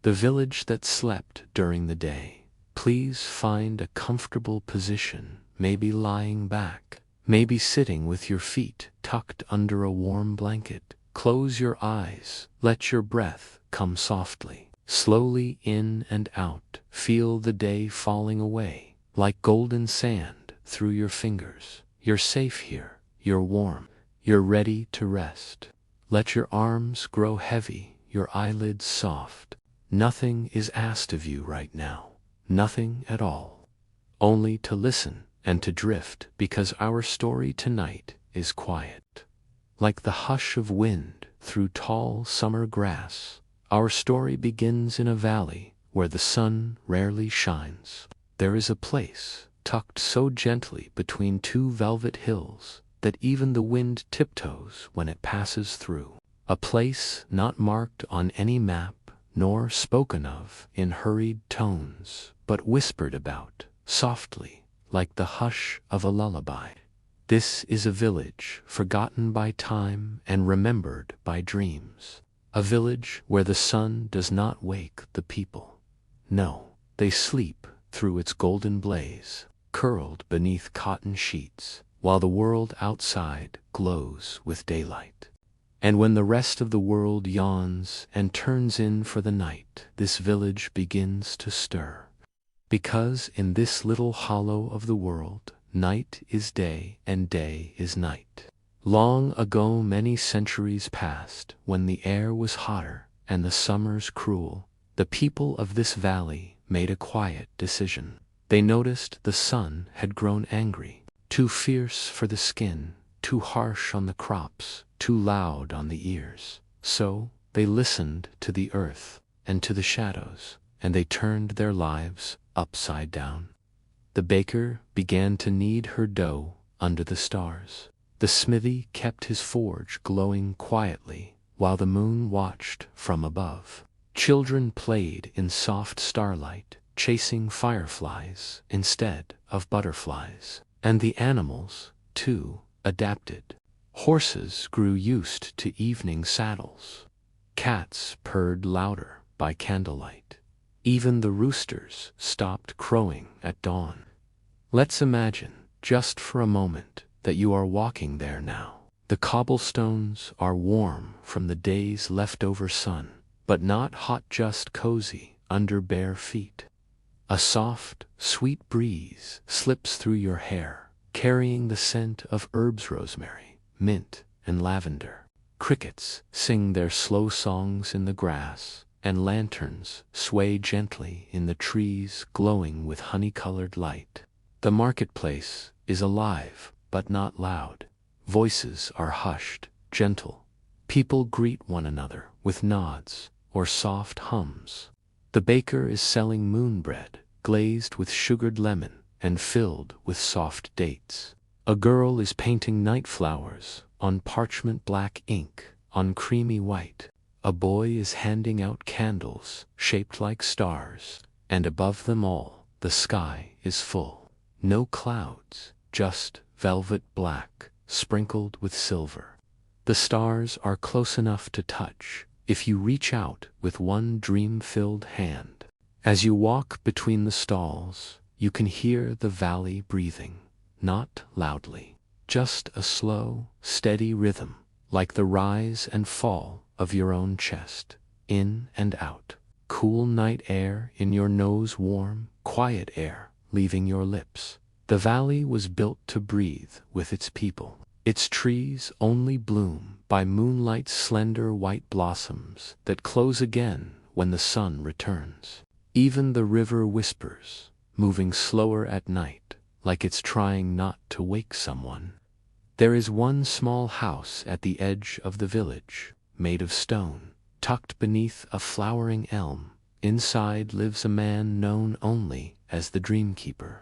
the village that slept during the day. Please find a comfortable position, maybe lying back, maybe sitting with your feet tucked under a warm blanket. Close your eyes, let your breath come softly, slowly in and out. Feel the day falling away, like golden sand through your fingers. You're safe here, you're warm, you're ready to rest. Let your arms grow heavy, your eyelids soft. Nothing is asked of you right now, nothing at all. Only to listen and to drift, because our story tonight is quiet. Like the hush of wind through tall summer grass, our story begins in a valley where the sun rarely shines. There is a place tucked so gently between two velvet hills that even the wind tiptoes when it passes through. A place not marked on any map, nor spoken of in hurried tones, but whispered about softly, like the hush of a lullaby. This is a village forgotten by time and remembered by dreams. A village where the sun does not wake the people. No, they sleep through its golden blaze, curled beneath cotton sheets, while the world outside glows with daylight. And when the rest of the world yawns and turns in for the night, this village begins to stir. Because in this little hollow of the world, night is day and day is night. Long ago, many centuries past, when the air was hotter and the summers cruel, the people of this valley made a quiet decision. They noticed the sun had grown angry, too fierce for the skin, too harsh on the crops, too loud on the ears. So they listened to the earth and to the shadows, and they turned their lives upside down. The baker began to knead her dough under the stars. The smithy kept his forge glowing quietly while the moon watched from above. Children played in soft starlight, chasing fireflies instead of butterflies. And the animals, too, adapted. Horses grew used to evening saddles. Cats purred louder by candlelight. Even the roosters stopped crowing at dawn. Let's imagine, just for a moment, that you are walking there now. The cobblestones are warm from the day's leftover sun, but not hot, just cozy under bare feet. A soft, sweet breeze slips through your hair, carrying the scent of herbs, rosemary, mint, and lavender. Crickets sing their slow songs in the grass, and lanterns sway gently in the trees, glowing with honey-colored light. The marketplace is alive, but not loud. Voices are hushed, gentle. People greet one another with nods or soft hums. The baker is selling moon bread, glazed with sugared lemon and filled with soft dates. A girl is painting night flowers on parchment black ink on creamy white. A boy is handing out candles shaped like stars, and above them all, the sky is full. No clouds, just velvet black, sprinkled with silver. The stars are close enough to touch if you reach out with one dream-filled hand. As you walk between the stalls, you can hear the valley breathing, not loudly, just a slow, steady rhythm, like the rise and fall of your own chest, in and out. Cool night air in your nose, warm, quiet air leaving your lips. The valley was built to breathe with its people. Its trees only bloom by moonlight's slender white blossoms that close again when the sun returns. Even the river whispers, moving slower at night, like it's trying not to wake someone. There is one small house at the edge of the village, made of stone, tucked beneath a flowering elm. Inside lives a man known only as the Dreamkeeper.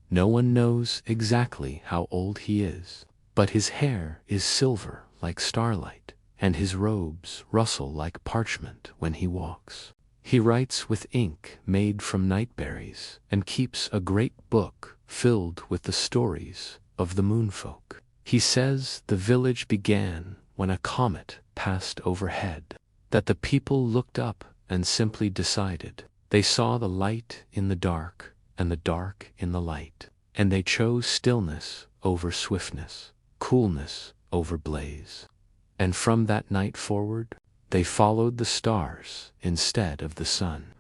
No one knows exactly how old he is, but his hair is silver like starlight, and his robes rustle like parchment when he walks. He writes with ink made from nightberries and keeps a great book filled with the stories of the moonfolk. He says the village began when a comet passed overhead, that the people looked up and simply decided. They saw the light in the dark and the dark in the light, and they chose stillness over swiftness, coolness over blaze. And from that night forward, they followed the stars instead of the sun.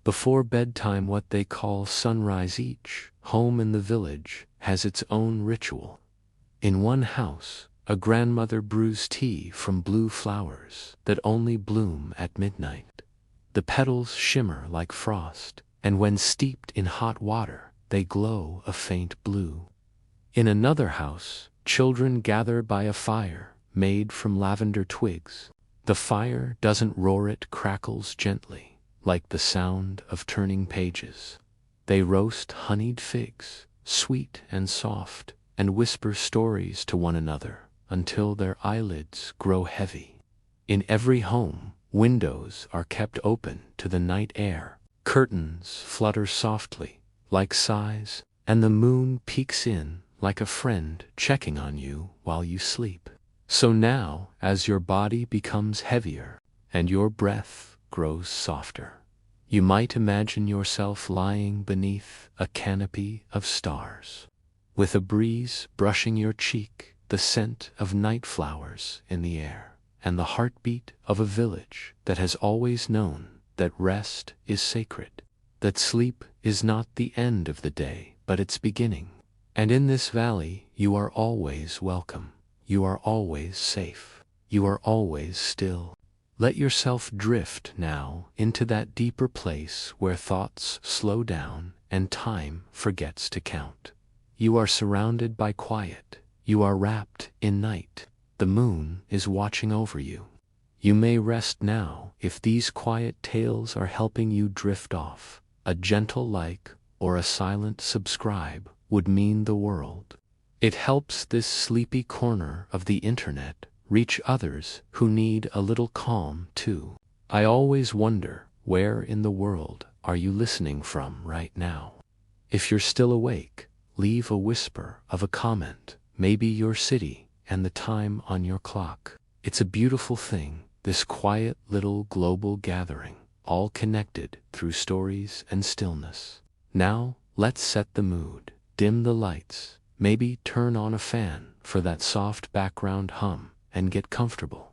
Before bedtime, what they call sunrise, each home in the village has its own ritual. In one house, a grandmother brews tea from blue flowers that only bloom at midnight. The petals shimmer like frost, and when steeped in hot water, they glow a faint blue. In another house, children gather by a fire made from lavender twigs. The fire doesn't roar, it crackles gently, like the sound of turning pages. They roast honeyed figs, sweet and soft, and whisper stories to one another until their eyelids grow heavy. In every home, windows are kept open to the night air. Curtains flutter softly, like sighs, and the moon peeks in like a friend checking on you while you sleep. So now, as your body becomes heavier and your breath grows softer, you might imagine yourself lying beneath a canopy of stars, with a breeze brushing your cheek, the scent of night flowers in the air, and the heartbeat of a village that has always known that rest is sacred, that sleep is not the end of the day, but its beginning. And in this valley, you are always welcome. You are always safe. You are always still. Let yourself drift now into that deeper place where thoughts slow down and time forgets to count. You are surrounded by quiet. You are wrapped in night. The moon is watching over you. You may rest now if these quiet tales are helping you drift off. A gentle like or a silent subscribe would mean the world. It helps this sleepy corner of the internet reach others who need a little calm too. I always wonder, where in the world are you listening from right now? If you're still awake, leave a whisper of a comment, maybe your city and the time on your clock. It's a beautiful thing, this quiet little global gathering, all connected through stories and stillness. Now, let's set the mood, dim the lights, maybe turn on a fan for that soft background hum, and get comfortable.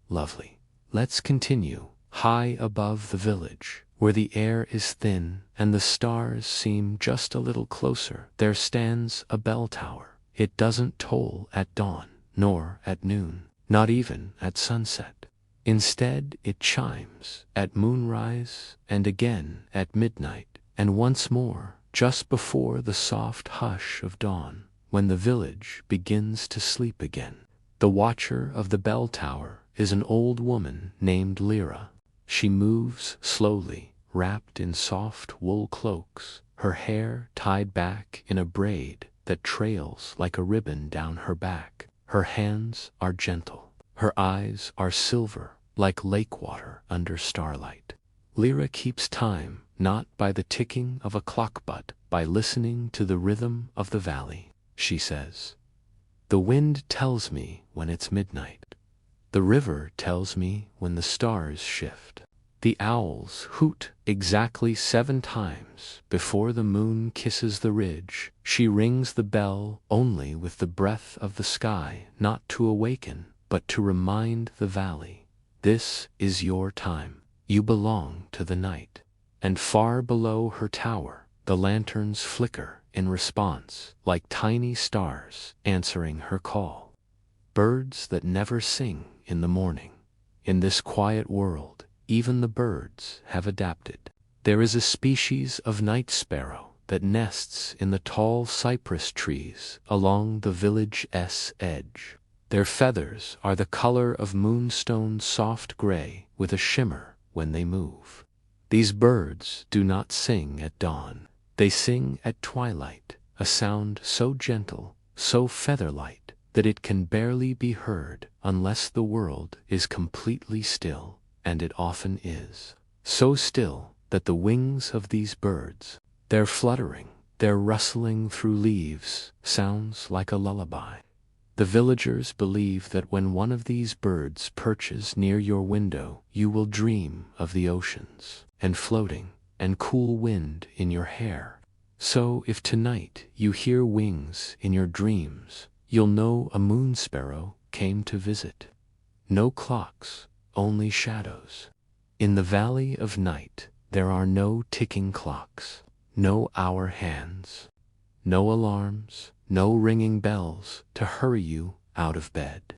Lovely. Let's continue. High above the village, where the air is thin and the stars seem just a little closer, there stands a bell tower. It doesn't toll at dawn, nor at noon, not even at sunset. Instead, it chimes at moonrise and again at midnight, and once more just before the soft hush of dawn, when the village begins to sleep again. The watcher of the bell tower is an old woman named Lyra. She moves slowly, wrapped in soft wool cloaks, her hair tied back in a braid that trails like a ribbon down her back. Her hands are gentle. Her eyes are silver, like lake water under starlight. Lyra keeps time, not by the ticking of a clock but by listening to the rhythm of the valley. She says, "The wind tells me when it's midnight. The river tells me when the stars shift. The owls hoot exactly 7 times before the moon kisses the ridge. She rings the bell only with the breath of the sky, not to awaken, but to remind the valley. This is your time. You belong to the night." And far below her tower, the lanterns flicker in response, like tiny stars answering her call. Birds that never sing in the morning. In this quiet world, even the birds have adapted. There is a species of night sparrow that nests in the tall cypress trees along the village's edge. Their feathers are the color of moonstone's soft gray with a shimmer when they move. These birds do not sing at dawn. They sing at twilight, a sound so gentle, so feather-light, that it can barely be heard unless the world is completely still, and it often is. So still that the wings of these birds, their fluttering, their rustling through leaves, sounds like a lullaby. The villagers believe that when one of these birds perches near your window, you will dream of the oceans, and floating, and cool wind in your hair. So if tonight you hear wings in your dreams, you'll know a moon sparrow came to visit. No clocks, only shadows. In the valley of night, there are no ticking clocks, no hour hands, no alarms, no ringing bells to hurry you out of bed.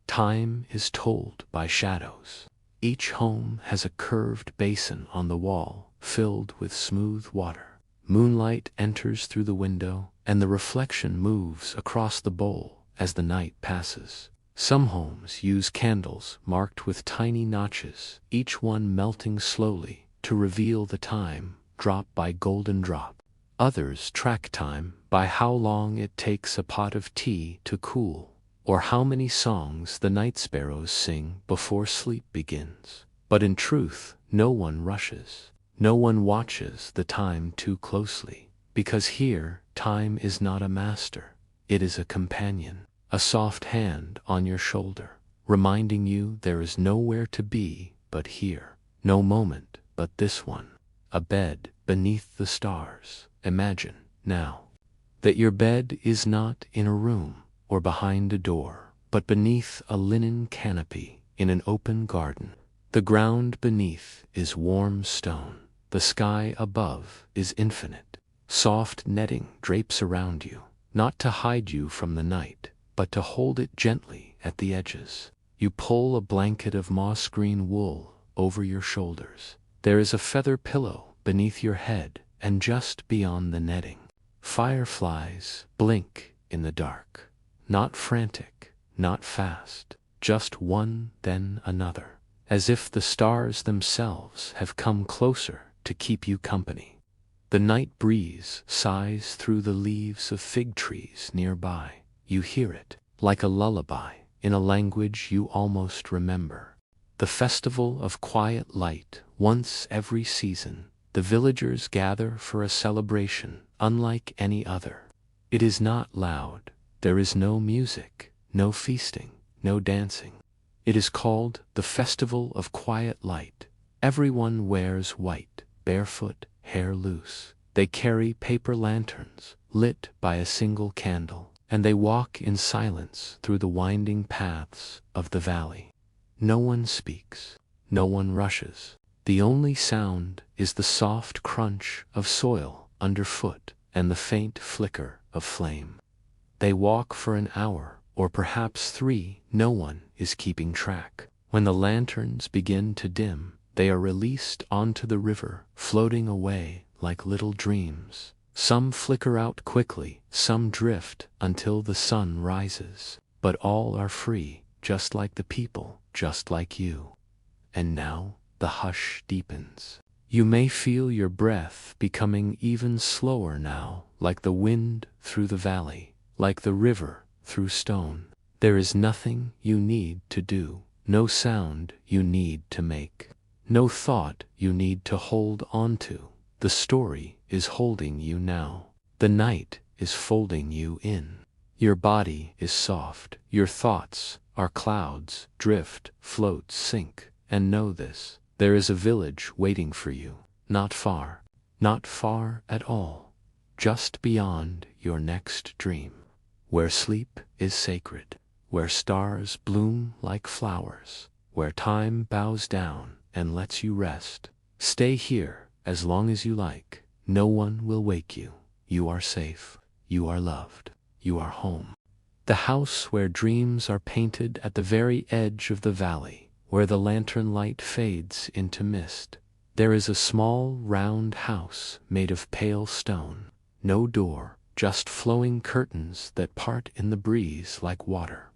Time is told by shadows. Each home has a curved basin on the wall filled with smooth water. Moonlight enters through the window, and the reflection moves across the bowl as the night passes. Some homes use candles marked with tiny notches, each one melting slowly to reveal the time, drop by golden drop. Others track time by how long it takes a pot of tea to cool, or how many songs the night sparrows sing before sleep begins. But in truth, no one rushes. No one watches the time too closely, because here time is not a master, it is a companion, a soft hand on your shoulder, reminding you there is nowhere to be but here, no moment but this one. A bed beneath the stars. Imagine, now, that your bed is not in a room or behind a door, but beneath a linen canopy in an open garden. The ground beneath is warm stone. The sky above is infinite. Soft netting drapes around you, not to hide you from the night, but to hold it gently at the edges. You pull a blanket of moss-green wool over your shoulders. There is a feather pillow beneath your head, and just beyond the netting, fireflies blink in the dark. Not frantic, not fast, just one then another, as if the stars themselves have come closer to keep you company. The night breeze sighs through the leaves of fig trees nearby. You hear it, like a lullaby, in a language you almost remember. The festival of quiet light, once every season, the villagers gather for a celebration unlike any other. It is not loud. There is no music, no feasting, no dancing. It is called the Festival of Quiet Light. Everyone wears white, barefoot, hair loose. They carry paper lanterns, lit by a single candle, and they walk in silence through the winding paths of the valley. No one speaks, no one rushes. The only sound is the soft crunch of soil underfoot and the faint flicker of flame. They walk for an hour, or perhaps 3, no one is keeping track. When the lanterns begin to dim, they are released onto the river, floating away like little dreams. Some flicker out quickly, some drift until the sun rises. But all are free, just like the people, just like you. And now the hush deepens. You may feel your breath becoming even slower now, like the wind through the valley, like the river through stone. There is nothing you need to do, no sound you need to make. No thought you need to hold on to. The story is holding you now. The night is folding you in. Your body is soft. Your thoughts are clouds, drift, float, sink. And know this, there is a village waiting for you. Not far at all. Just beyond your next dream. Where sleep is sacred. Where stars bloom like flowers. Where time bows down and lets you rest. Stay here as long as you like. No one will wake you. You are safe. You are loved. You are home. The house where dreams are painted at the very edge of the valley, where the lantern light fades into mist. There is a small, round house made of pale stone. No door, just flowing curtains that part in the breeze like water.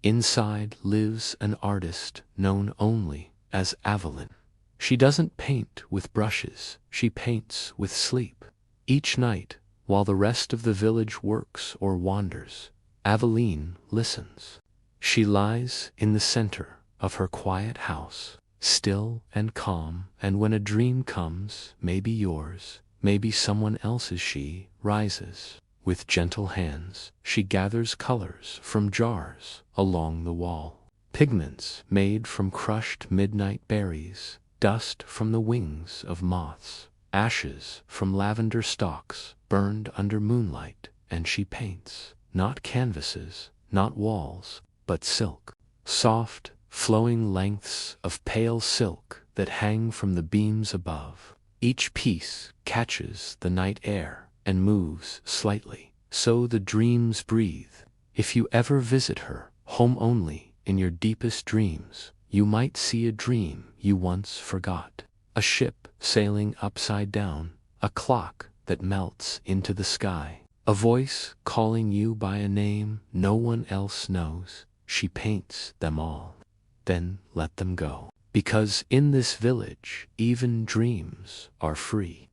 Inside lives an artist known only as Evelyn. She doesn't paint with brushes, she paints with sleep. Each night, while the rest of the village works or wanders, Evelyn listens. She lies in the center of her quiet house, still and calm, and when a dream comes, maybe yours, maybe someone else's, she rises. With gentle hands, she gathers colors from jars along the wall. Pigments made from crushed midnight berries, dust from the wings of moths, ashes from lavender stalks burned under moonlight, and she paints, not canvases, not walls, but silk. Soft, flowing lengths of pale silk that hang from the beams above. Each piece catches the night air and moves slightly, so the dreams breathe. If you ever visit her, home only, in your deepest dreams, you might see a dream you once forgot. A ship sailing upside down, a clock that melts into the sky, a voice calling you by a name no one else knows. She paints them all. Then let them go. Because in this village, even dreams are free.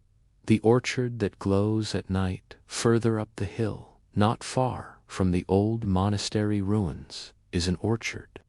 The orchard that glows at night, further up the hill, not far from the old monastery ruins, is an orchard.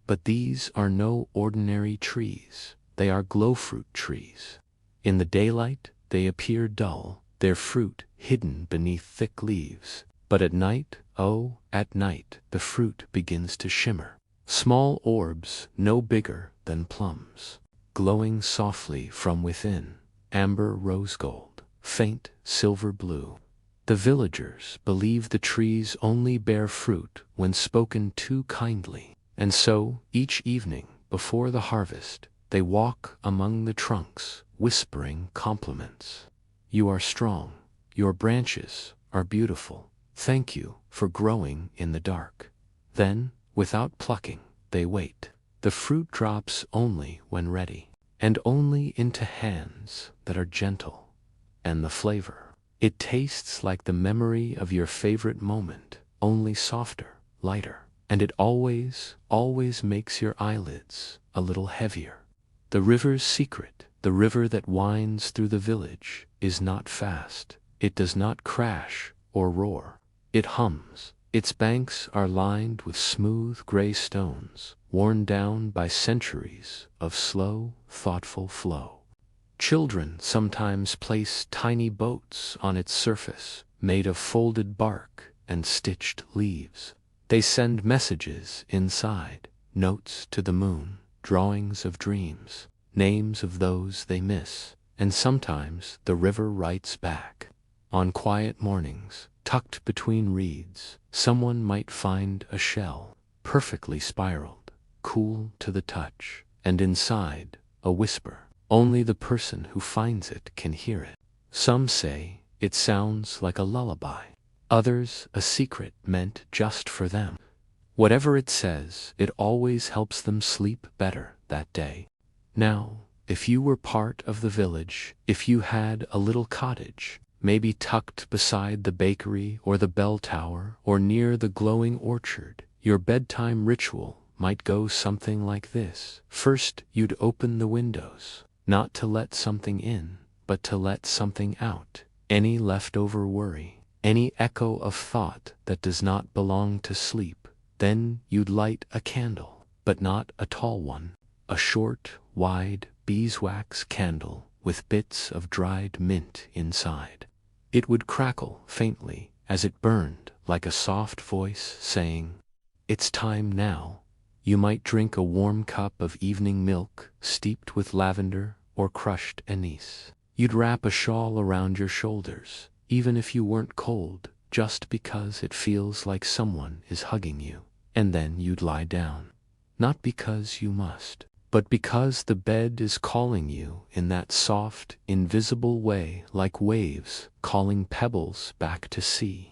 But these are no ordinary trees. They are glowfruit trees. In the daylight, they appear dull, their fruit hidden beneath thick leaves. But at night, oh, at night, the fruit begins to shimmer. Small orbs no bigger than plums, glowing softly from within, amber rose gold, faint silver blue. The villagers believe the trees only bear fruit when spoken to kindly, and so, each evening, before the harvest, they walk among the trunks, whispering compliments. You are strong, your branches are beautiful, thank you for growing in the dark. Then, without plucking, they wait. The fruit drops only when ready, and only into hands that are gentle. And the flavor, it tastes like the memory of your favorite moment, only softer, lighter, and it always, always makes your eyelids a little heavier. The river's secret, the river that winds through the village, is not fast. It does not crash or roar. It hums. Its banks are lined with smooth gray stones, worn down by centuries of slow, thoughtful flow. Children sometimes place tiny boats on its surface, made of folded bark and stitched leaves. They send messages inside, notes to the moon, drawings of dreams, names of those they miss, and sometimes the river writes back. On quiet mornings, tucked between reeds, someone might find a shell, perfectly spiraled, cool to the touch, and inside, a whisper. Only the person who finds it can hear it. Some say it sounds like a lullaby, others a secret meant just for them. Whatever it says, it always helps them sleep better that day. Now, if you were part of the village, if you had a little cottage, maybe tucked beside the bakery or the bell tower or near the glowing orchard, your bedtime ritual might go something like this. First, you'd open the windows, not to let something in, but to let something out. Any leftover worry, any echo of thought that does not belong to sleep. Then you'd light a candle, but not a tall one. A short, wide, beeswax candle with bits of dried mint inside. It would crackle faintly as it burned, like a soft voice saying, "It's time now." You might drink a warm cup of evening milk steeped with lavender or crushed anise. You'd wrap a shawl around your shoulders, even if you weren't cold, just because it feels like someone is hugging you. And then you'd lie down. Not because you must, but because the bed is calling you in that soft, invisible way, like waves calling pebbles back to sea.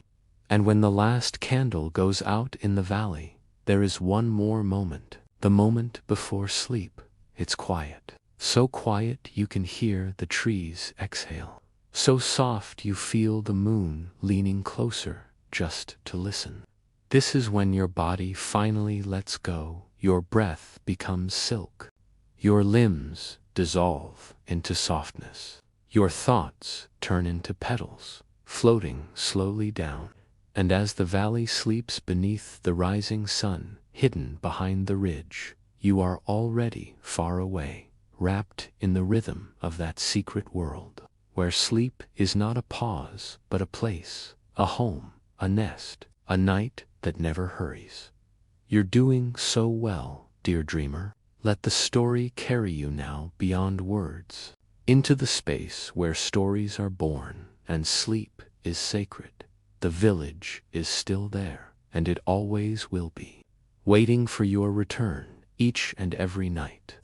And when the last candle goes out in the valley, there is one more moment, the moment before sleep. It's quiet. So quiet you can hear the trees exhale. So soft you feel the moon leaning closer just to listen. This is when your body finally lets go, your breath becomes silk. Your limbs dissolve into softness. Your thoughts turn into petals, floating slowly down. And as the valley sleeps beneath the rising sun, hidden behind the ridge, you are already far away, wrapped in the rhythm of that secret world, where sleep is not a pause, but a place, a home, a nest, a night that never hurries. You're doing so well, dear dreamer. Let the story carry you now beyond words, into the space where stories are born and sleep is sacred. The village is still there, and it always will be, waiting for your return each and every night.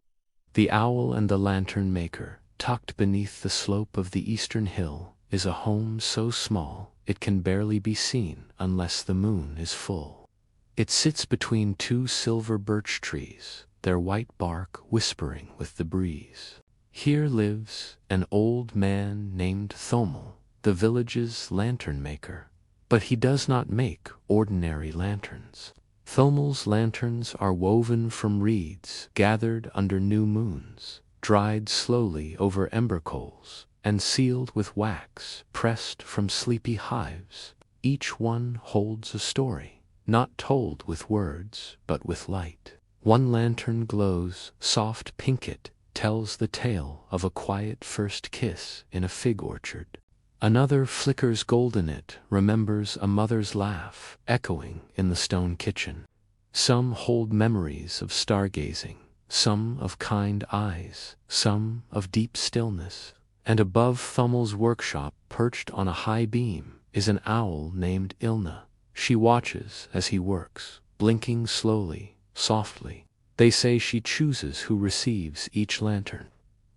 The owl and the lantern maker, tucked beneath the slope of the eastern hill, is a home so small it can barely be seen unless the moon is full. It sits between two silver birch trees, their white bark whispering with the breeze. Here lives an old man named Thomel, the village's lantern maker. But he does not make ordinary lanterns. Thomel's lanterns are woven from reeds gathered under new moons, dried slowly over ember coals, and sealed with wax pressed from sleepy hives. Each one holds a story, not told with words, but with light. One lantern glows soft pink. It tells the tale of a quiet first kiss in a fig orchard. Another flickers golden. It remembers a mother's laugh echoing in the stone kitchen. Some hold memories of stargazing, some of kind eyes, some of deep stillness. And above Thummel's workshop, perched on a high beam, is an owl named Ilna. She watches as he works, blinking slowly, softly. They say she chooses who receives each lantern.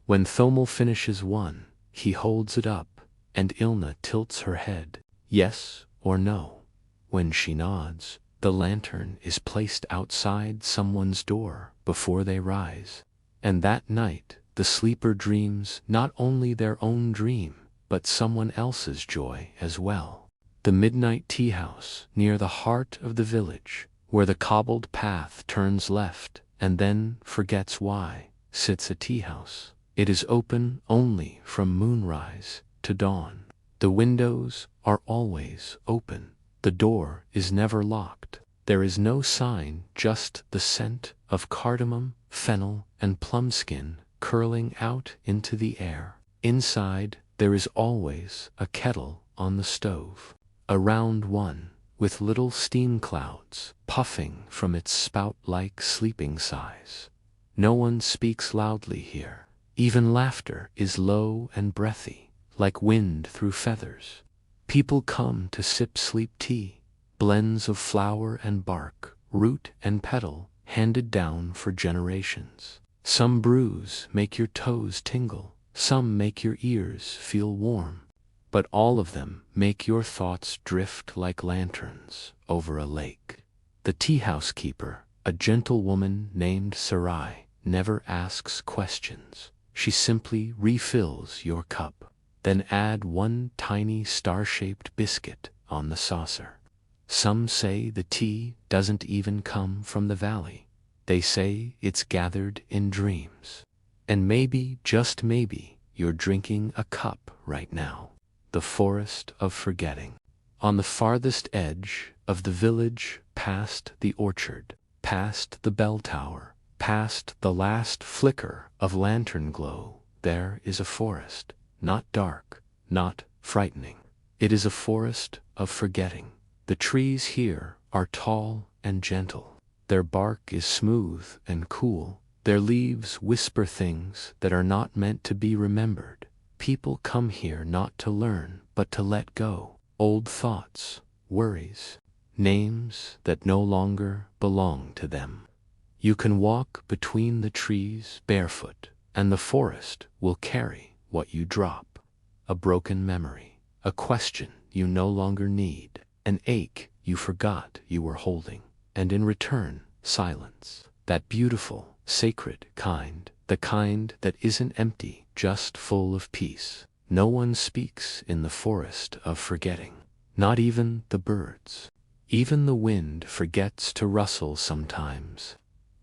When Thomel finishes one, he holds it up, and Ilna tilts her head, yes or no. When she nods, the lantern is placed outside someone's door before they rise. And that night, the sleeper dreams not only their own dream, but someone else's joy as well. The midnight tea house, near the heart of the village, where the cobbled path turns left and then forgets why, sits a tea house. It is open only from moonrise to dawn. The windows are always open. The door is never locked. There is no sign, just the scent of cardamom, fennel, and plumskin curling out into the air. Inside, there is always a kettle on the stove, a round one, with little steam clouds puffing from its spout like sleeping sighs. No one speaks loudly here. Even laughter is low and breathy, like wind through feathers. People come to sip sleep tea, blends of flower and bark, root and petal, handed down for generations. Some brews make your toes tingle, some make your ears feel warm, but all of them make your thoughts drift like lanterns over a lake. The tea house keeper, a gentle woman named Sarai, never asks questions. She simply refills your cup, then add one tiny star-shaped biscuit on the saucer. Some say the tea doesn't even come from the valley. They say it's gathered in dreams. And maybe, just maybe, you're drinking a cup right now. The forest of forgetting. On the farthest edge of the village, past the orchard, past the bell tower, past the last flicker of lantern glow, there is a forest, not dark, not frightening. It is a forest of forgetting. The trees here are tall and gentle. Their bark is smooth and cool. Their leaves whisper things that are not meant to be remembered. People come here not to learn, but to let go. Old thoughts, worries, names that no longer belong to them. You can walk between the trees barefoot, and the forest will carry what you drop. A broken memory, a question you no longer need, an ache you forgot you were holding, and in return, silence. That beautiful, sacred kind, the kind that isn't empty, just full of peace. No one speaks in the forest of forgetting, not even the birds. Even the wind forgets to rustle sometimes.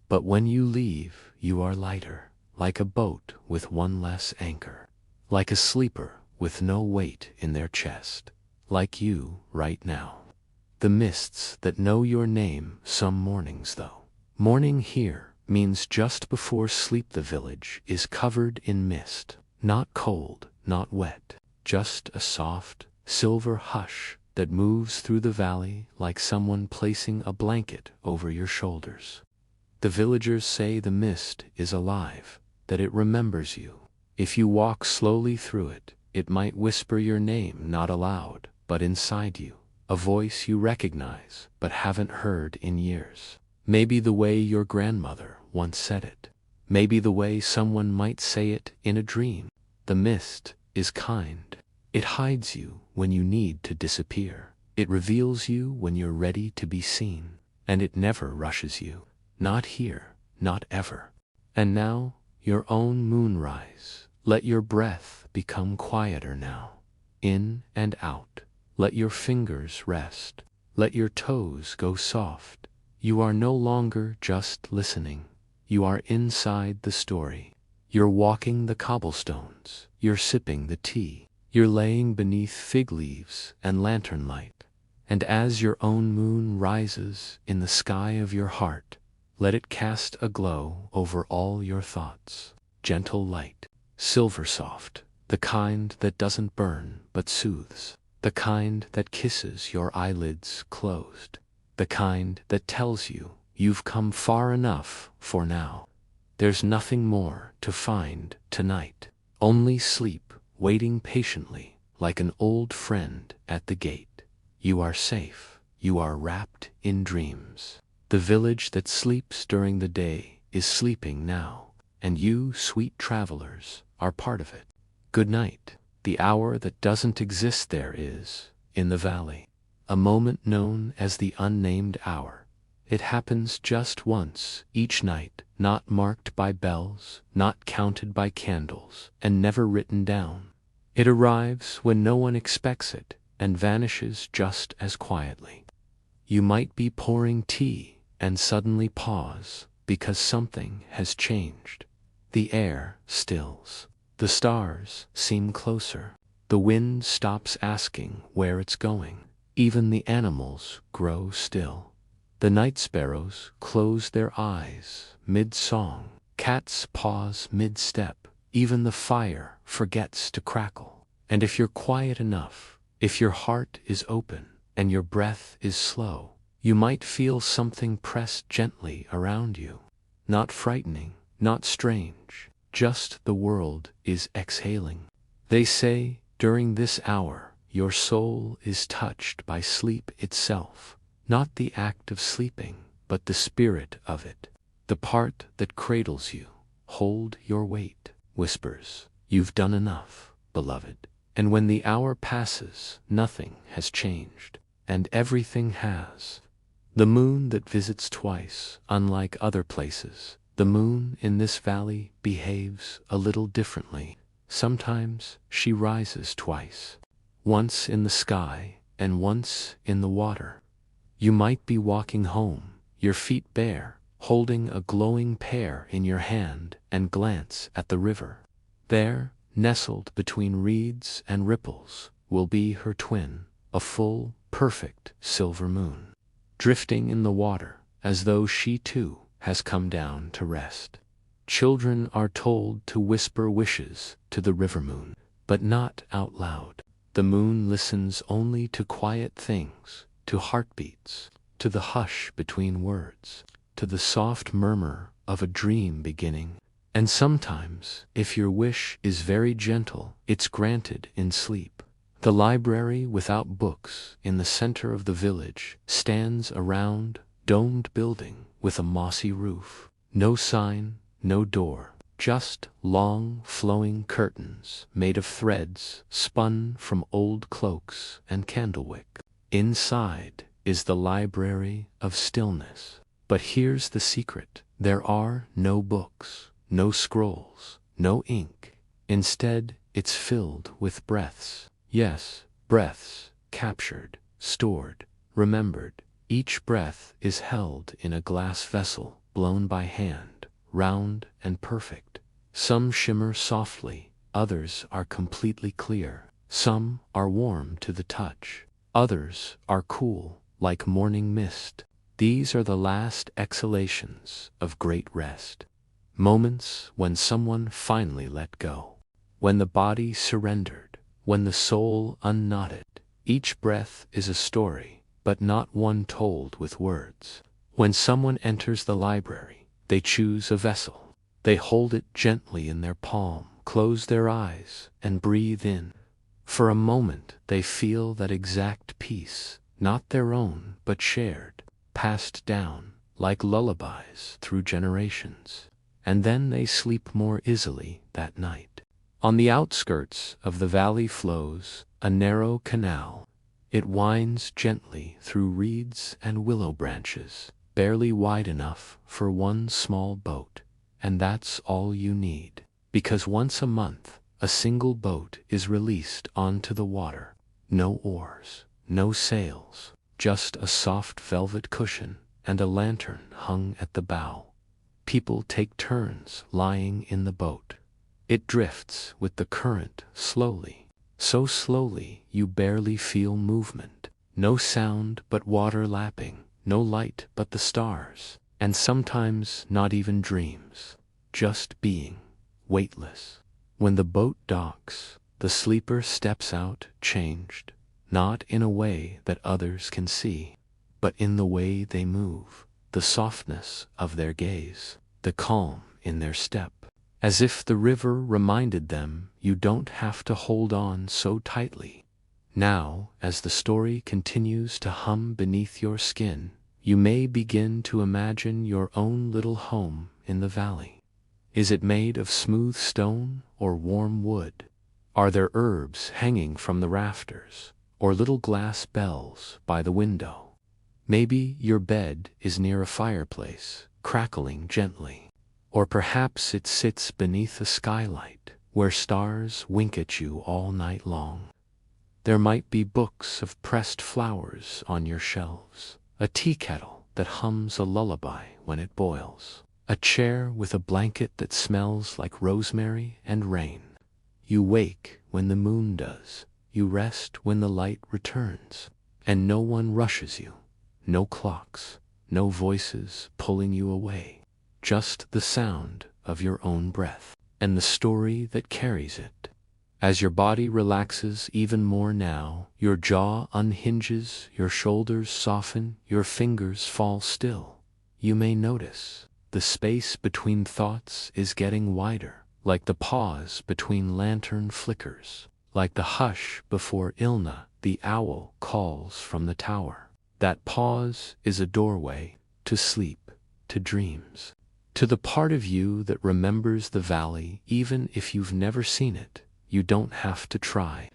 But when you leave, you are lighter, like a boat with one less anchor, like a sleeper with no weight in their chest, like you right now. The mists that know your name some mornings though. Morning here means just before sleep. The village is covered in mist, not cold, not wet, just a soft, silver hush that moves through the valley like someone placing a blanket over your shoulders. The villagers say the mist is alive, that it remembers you. If you walk slowly through it, it might whisper your name not aloud, but inside you, a voice you recognize but haven't heard in years. Maybe the way your grandmother once said it. Maybe the way someone might say it in a dream. The mist is kind. It hides you when you need to disappear. It reveals you when you're ready to be seen. And it never rushes you. Not here, not ever. And now, your own moonrise. Let your breath become quieter now. In and out. Let your fingers rest. Let your toes go soft. You are no longer just listening. You are inside the story. You're walking the cobblestones. You're sipping the tea. You're laying beneath fig leaves and lantern light. And as your own moon rises in the sky of your heart, let it cast a glow over all your thoughts. Gentle light, silver soft, the kind that doesn't burn but soothes. The kind that kisses your eyelids closed. The kind that tells you you've come far enough for now. There's nothing more to find tonight. Only sleep, waiting patiently, like an old friend at the gate. You are safe. You are wrapped in dreams. The village that sleeps during the day is sleeping now, and you, sweet travelers, are part of it. Good night. The hour that doesn't exist there is, in the valley, a moment known as the unnamed hour. It happens just once each night, not marked by bells, not counted by candles, and never written down. It arrives when no one expects it and vanishes just as quietly. You might be pouring tea and suddenly pause because something has changed. The air stills. The stars seem closer. The wind stops asking where it's going. Even the animals grow still. The night sparrows close their eyes mid-song. Cats pause mid-step. Even the fire forgets to crackle. And if you're quiet enough, if your heart is open and your breath is slow, you might feel something press gently around you. Not frightening, not strange. Just the world is exhaling. They say, during this hour, your soul is touched by sleep itself. Not the act of sleeping, but the spirit of it. The part that cradles you. Hold your weight, whispers. You've done enough, beloved. And when the hour passes, nothing has changed. And everything has. The moon that visits twice, unlike other places. The moon in this valley behaves a little differently. Sometimes she rises twice. Once in the sky and once in the water. You might be walking home, your feet bare, holding a glowing pear in your hand and glance at the river. There, nestled between reeds and ripples, will be her twin, a full, perfect silver moon. Drifting in the water, as though she too has come down to rest. Children are told to whisper wishes to the river moon, but not out loud. The moon listens only to quiet things, to heartbeats, to the hush between words, to the soft murmur of a dream beginning. And sometimes, if your wish is very gentle, it's granted in sleep. The library without books in the center of the village stands a round, domed building with a mossy roof. No sign, no door, just long, flowing curtains made of threads spun from old cloaks and candlewick. Inside is the library of stillness. But here's the secret. There are no books, no scrolls, no ink. Instead, it's filled with breaths. Yes, breaths, captured, stored, remembered. Each breath is held in a glass vessel, blown by hand, round and perfect. Some shimmer softly, others are completely clear. Some are warm to the touch, others are cool, like morning mist. These are the last exhalations of great rest. Moments when someone finally let go. When the body surrendered. When the soul unknotted. Each breath is a story, but not one told with words. When someone enters the library, they choose a vessel. They hold it gently in their palm, close their eyes, and breathe in. For a moment they feel that exact peace, not their own but shared, passed down like lullabies through generations. And then they sleep more easily that night. On the outskirts of the valley flows a narrow canal. It winds gently through reeds and willow branches, barely wide enough for one small boat. And that's all you need, because once a month, a single boat is released onto the water. No oars, no sails, just a soft velvet cushion and a lantern hung at the bow. People take turns lying in the boat. It drifts with the current slowly, so slowly you barely feel movement. No sound but water lapping, no light but the stars, and sometimes not even dreams, just being, weightless. When the boat docks, the sleeper steps out changed, not in a way that others can see, but in the way they move, the softness of their gaze, the calm in their step, as if the river reminded them you don't have to hold on so tightly. Now, as the story continues to hum beneath your skin, you may begin to imagine your own little home in the valley. Is it made of smooth stone or warm wood? Are there herbs hanging from the rafters, or little glass bells by the window? Maybe your bed is near a fireplace, crackling gently. Or perhaps it sits beneath a skylight, where stars wink at you all night long. There might be books of pressed flowers on your shelves, a tea kettle that hums a lullaby when it boils, a chair with a blanket that smells like rosemary and rain. You wake when the moon does, you rest when the light returns, and no one rushes you, no clocks, no voices pulling you away, just the sound of your own breath, and the story that carries it. As your body relaxes even more now, your jaw unhinges, your shoulders soften, your fingers fall still. You may notice the space between thoughts is getting wider, like the pause between lantern flickers, like the hush before Ilna, the owl, calls from the tower. That pause is a doorway to sleep, to dreams, to the part of you that remembers the valley even if you've never seen it. You don't have to try.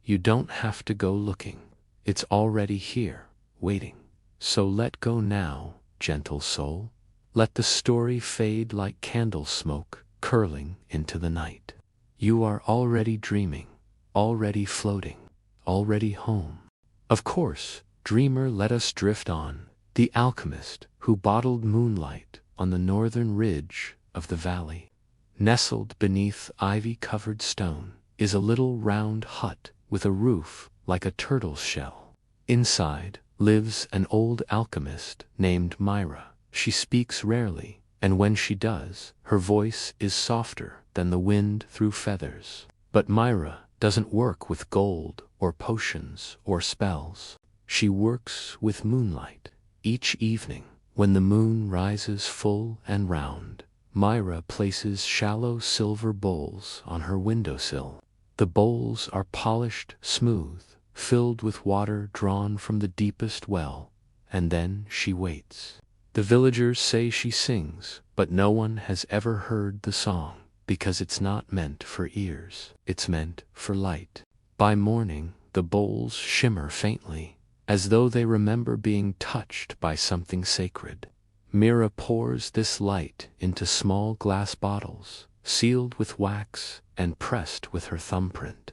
You don't have to go looking. It's already here, waiting. So let go now, gentle soul. Let the story fade like candle smoke, curling into the night. You are already dreaming, already floating, already home. Of course, dreamer, let us drift on. The alchemist who bottled moonlight on the northern ridge of the valley. Nestled beneath ivy-covered stone is a little round hut with a roof like a turtle's shell. Inside lives an old alchemist named Myra. She speaks rarely, and when she does, her voice is softer than the wind through feathers. But Myra doesn't work with gold or potions or spells. She works with moonlight. Each evening, when the moon rises full and round, Myra places shallow silver bowls on her windowsill. The bowls are polished smooth, filled with water drawn from the deepest well, and then she waits. The villagers say she sings, but no one has ever heard the song, because it's not meant for ears, it's meant for light. By morning, the bowls shimmer faintly, as though they remember being touched by something sacred. Myra pours this light into small glass bottles, sealed with wax and pressed with her thumbprint.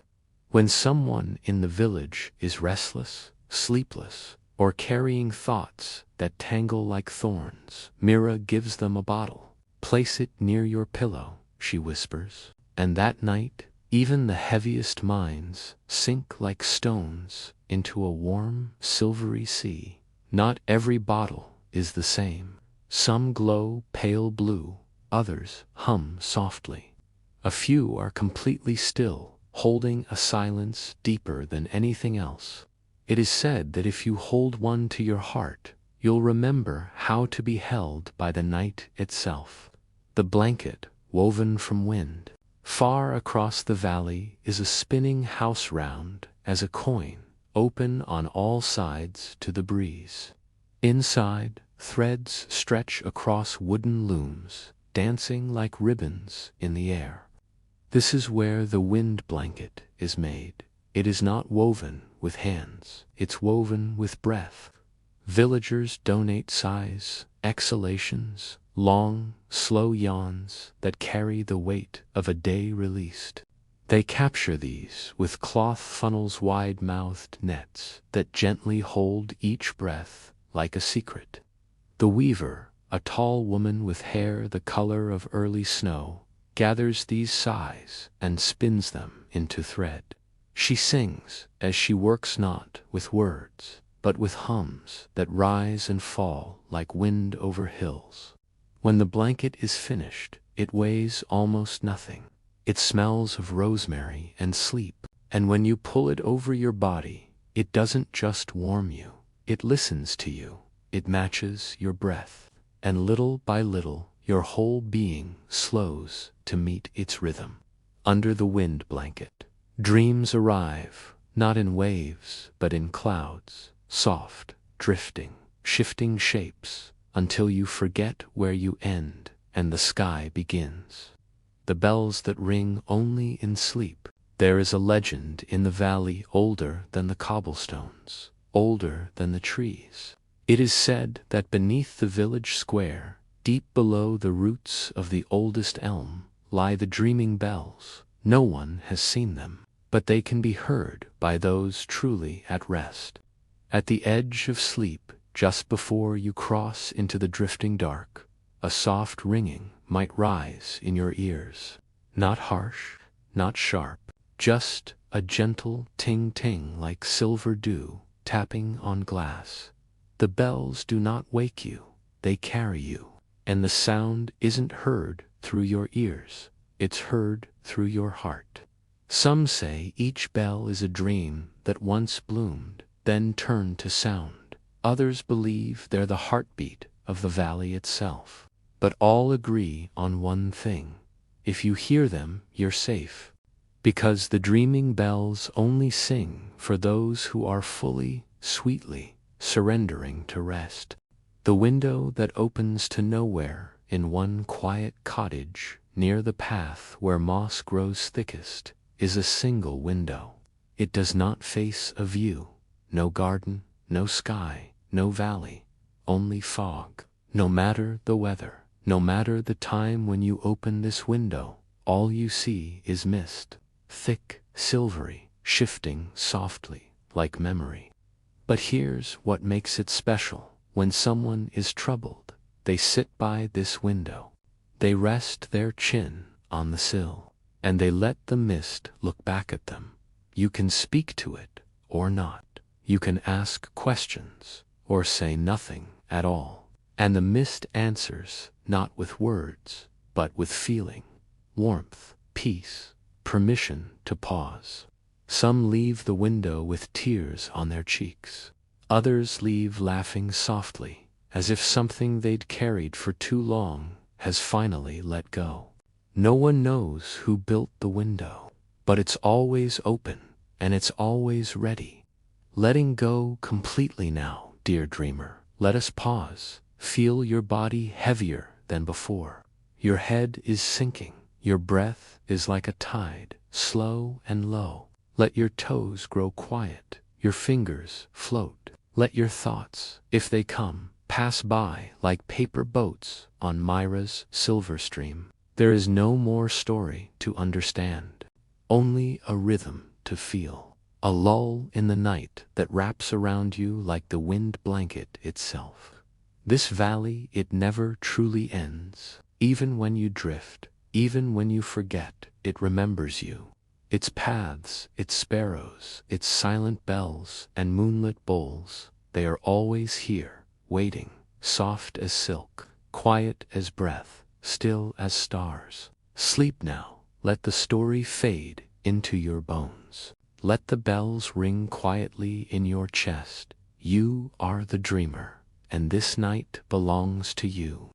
When someone in the village is restless, sleepless, or carrying thoughts that tangle like thorns, Myra gives them a bottle. Place it near your pillow, she whispers, and that night, even the heaviest minds sink like stones into a warm, silvery sea. Not every bottle is the same. Some glow pale blue, others hum softly. A few are completely still, holding a silence deeper than anything else. It is said that if you hold one to your heart, you'll remember how to be held by the night itself. The blanket, woven from wind. Far across the valley is a spinning house round as a coin, open on all sides to the breeze. Inside, threads stretch across wooden looms, dancing like ribbons in the air. This is where the wind blanket is made. It is not woven with hands, it's woven with breath. Villagers donate sighs, exhalations, long, slow yawns that carry the weight of a day released. They capture these with cloth funnels, wide-mouthed nets that gently hold each breath like a secret. The weaver, a tall woman with hair the color of early snow, gathers these sighs and spins them into thread. She sings as she works not with words, but with hums that rise and fall like wind over hills. When the blanket is finished, it weighs almost nothing. It smells of rosemary and sleep, and when you pull it over your body, it doesn't just warm you, it listens to you, it matches your breath, and little by little, your whole being slows to meet its rhythm. Under the wind blanket, dreams arrive, not in waves, but in clouds, soft, drifting, shifting shapes, until you forget where you end and the sky begins. The bells that ring only in sleep. There is a legend in the valley older than the cobblestones, older than the trees. It is said that beneath the village square, deep below the roots of the oldest elm, lie the dreaming bells. No one has seen them, but they can be heard by those truly at rest. At the edge of sleep, just before you cross into the drifting dark, a soft ringing might rise in your ears. Not harsh, not sharp, just a gentle ting-ting like silver dew tapping on glass. The bells do not wake you, they carry you, and the sound isn't heard through your ears, it's heard through your heart. Some say each bell is a dream that once bloomed, then turned to sound. Others believe they're the heartbeat of the valley itself. But all agree on one thing. If you hear them, you're safe. Because the dreaming bells only sing for those who are fully, sweetly, surrendering to rest. The window that opens to nowhere in one quiet cottage near the path where moss grows thickest is a single window. It does not face a view. No garden, no sky, no valley, only fog. No matter the weather, no matter the time when you open this window, all you see is mist, thick, silvery, shifting softly, like memory. But here's what makes it special. When someone is troubled, they sit by this window. They rest their chin on the sill, and they let the mist look back at them. You can speak to it, or not. You can ask questions, or say nothing at all. And the mist answers, not with words, but with feeling, warmth, peace, permission to pause. Some leave the window with tears on their cheeks. Others leave laughing softly, as if something they'd carried for too long has finally let go. No one knows who built the window, but it's always open, and it's always ready. Letting go completely now, dear dreamer. Let us pause. Feel your body heavier than before. Your head is sinking. Your breath is like a tide, slow and low. Let your toes grow quiet. Your fingers float. Let your thoughts, if they come, pass by like paper boats on Myra's silver stream. There is no more story to understand, only a rhythm to feel. A lull in the night that wraps around you like the wind blanket itself. This valley, it never truly ends. Even when you drift, even when you forget, it remembers you. Its paths, its sparrows, its silent bells and moonlit bowls, they are always here, waiting, soft as silk, quiet as breath, still as stars. Sleep now, let the story fade into your bones. Let the bells ring quietly in your chest. You are the dreamer, and this night belongs to you.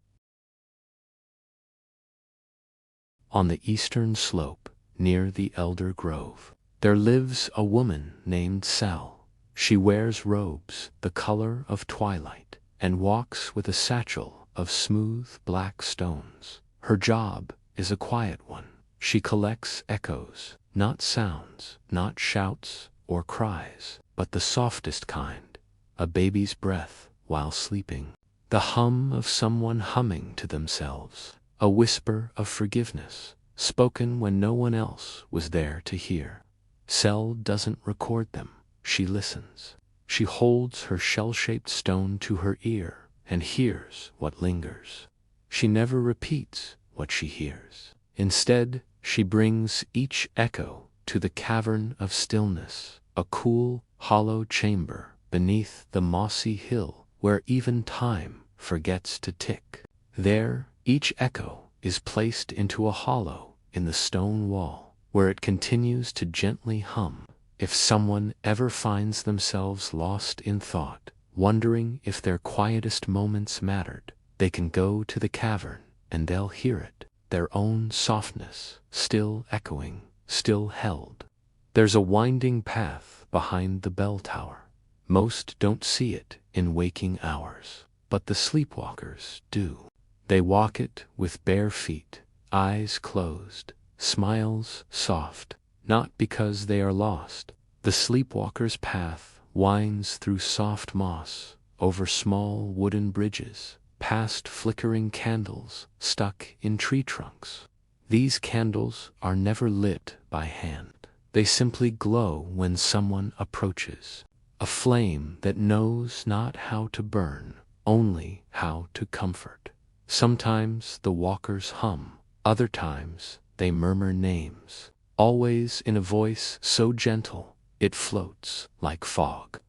On the eastern slope, near the elder grove, there lives a woman named Sel. She wears robes the color of twilight and walks with a satchel of smooth black stones. Her job is a quiet one. She collects echoes, not sounds, not shouts or cries, but the softest kind, a baby's breath while sleeping, the hum of someone humming to themselves, a whisper of forgiveness, spoken when no one else was there to hear. Sel doesn't record them, she listens. She holds her shell-shaped stone to her ear and hears what lingers. She never repeats what she hears. Instead, she brings each echo to the cavern of stillness, a cool, hollow chamber beneath the mossy hill where even time forgets to tick. There, each echo is placed into a hollow in the stone wall, where it continues to gently hum. If someone ever finds themselves lost in thought, wondering if their quietest moments mattered, they can go to the cavern and they'll hear it, their own softness, still echoing, still held. There's a winding path behind the bell tower. Most don't see it in waking hours, but the sleepwalkers do. They walk it with bare feet, eyes closed, smiles soft, not because they are lost. The sleepwalker's path winds through soft moss, over small wooden bridges, past flickering candles stuck in tree trunks. These candles are never lit by hand. They simply glow when someone approaches, a flame that knows not how to burn, only how to comfort. Sometimes the walkers hum, other times they murmur names, always in a voice so gentle it floats like fog.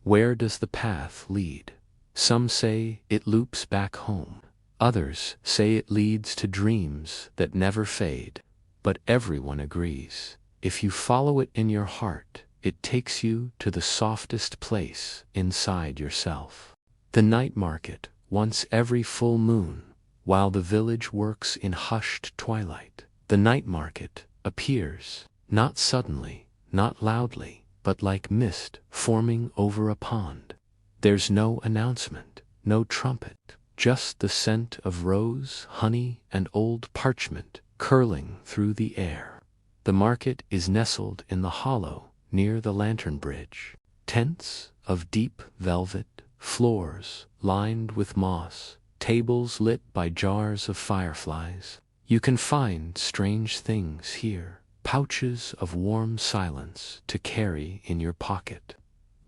Where does the path lead? Some say it loops back home. Others say it leads to dreams that never fade. But everyone agrees, if you follow it in your heart, it takes you to the softest place inside yourself. The night market, once every full moon, while the village works in hushed twilight. The night market appears, not suddenly, not loudly, but like mist forming over a pond. There's no announcement, no trumpet, just the scent of rose, honey, and old parchment curling through the air. The market is nestled in the hollow near the lantern bridge. Tents of deep velvet, floors lined with moss, tables lit by jars of fireflies. You can find strange things here, pouches of warm silence to carry in your pocket,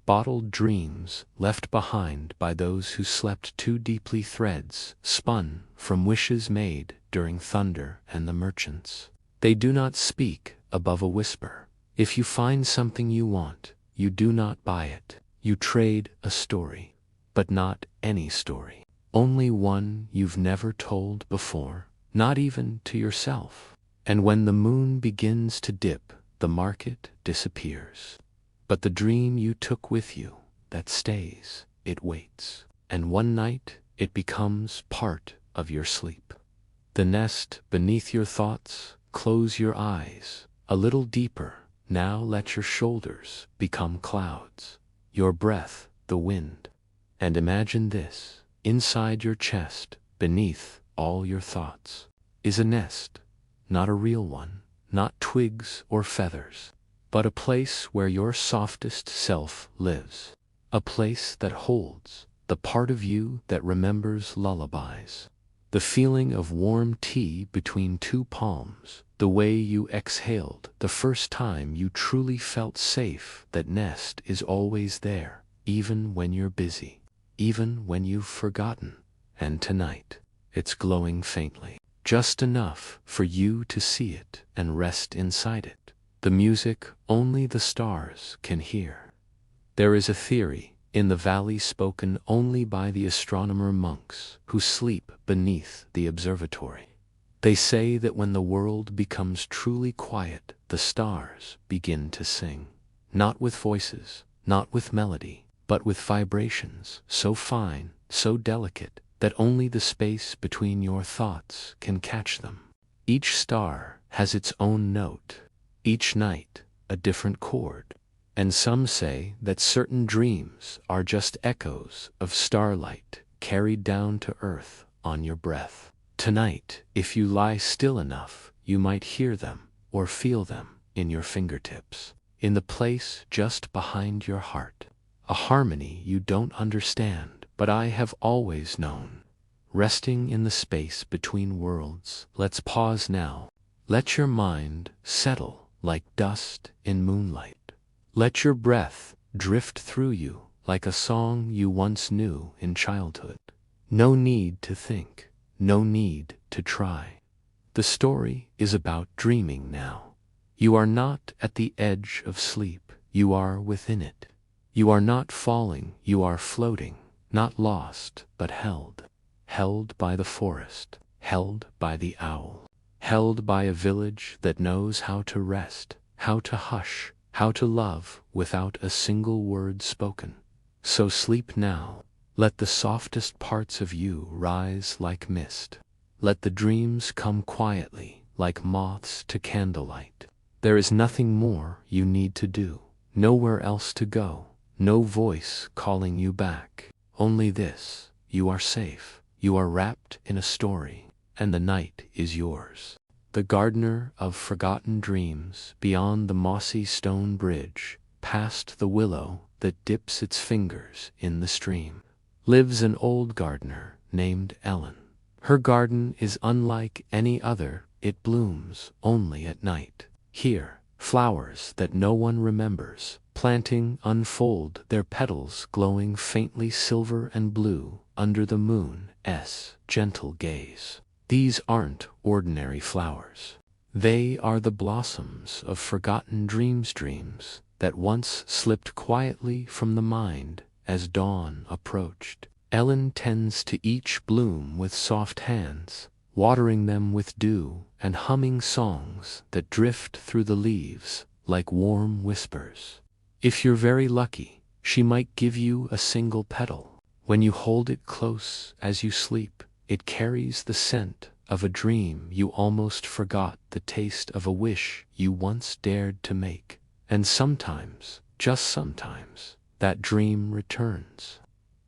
bottled dreams left behind by those who slept too deeply, threads spun from wishes made during thunder and the merchants. They do not speak above a whisper. If you find something you want, you do not buy it. You trade a story, but not any story. Only one you've never told before, not even to yourself. And when the moon begins to dip, the market disappears. But the dream you took with you, that stays, it waits. And one night, it becomes part of your sleep. The nest beneath your thoughts, close your eyes, a little deeper. Now let your shoulders become clouds, your breath the wind. And imagine this, inside your chest, beneath all your thoughts, is a nest, not a real one, not twigs or feathers, but a place where your softest self lives, a place that holds the part of you that remembers lullabies, the feeling of warm tea between two palms, the way you exhaled the first time you truly felt safe. That nest is always there, even when you're busy, even when you've forgotten. And tonight, it's glowing faintly, just enough for you to see it and rest inside it. The music only the stars can hear. There is a theory in the valley spoken only by the astronomer monks who sleep beneath the observatory. They say that when the world becomes truly quiet, the stars begin to sing. not with voices, not with melody, but with vibrations so fine, so delicate, that only the space between your thoughts can catch them. Each star has its own note, each night a different chord, and some say that certain dreams are just echoes of starlight carried down to earth on your breath. Tonight, if you lie still enough, you might hear them or feel them in your fingertips, in the place just behind your heart. A harmony you don't understand, but I have always known. Resting in the space between worlds, let's pause now. Let your mind settle like dust in moonlight. Let your breath drift through you like a song you once knew in childhood. No need to think, no need to try. The story is about dreaming now. You are not at the edge of sleep, you are within it. You are not falling, you are floating, not lost, but held. Held by the forest, held by the owl, held by a village that knows how to rest, how to hush, how to love without a single word spoken. So sleep now. Let the softest parts of you rise like mist. Let the dreams come quietly, like moths to candlelight. There is nothing more you need to do, nowhere else to go, no voice calling you back. Only this: you are safe, you are wrapped in a story, and the night is yours. The gardener of forgotten dreams, beyond the mossy stone bridge, past the willow that dips its fingers in the stream, lives an old gardener named Ellen. Her garden is unlike any other, it blooms only at night. Here, flowers that no one remembers, planting, unfold their petals glowing faintly silver and blue under the moon's gentle gaze. These aren't ordinary flowers. They are the blossoms of forgotten dreams that once slipped quietly from the mind as dawn approached. Ellen tends to each bloom with soft hands, watering them with dew and humming songs that drift through the leaves like warm whispers. If you're very lucky, she might give you a single petal. When you hold it close as you sleep, it carries the scent of a dream you almost forgot, the taste of a wish you once dared to make. And sometimes, just sometimes, that dream returns.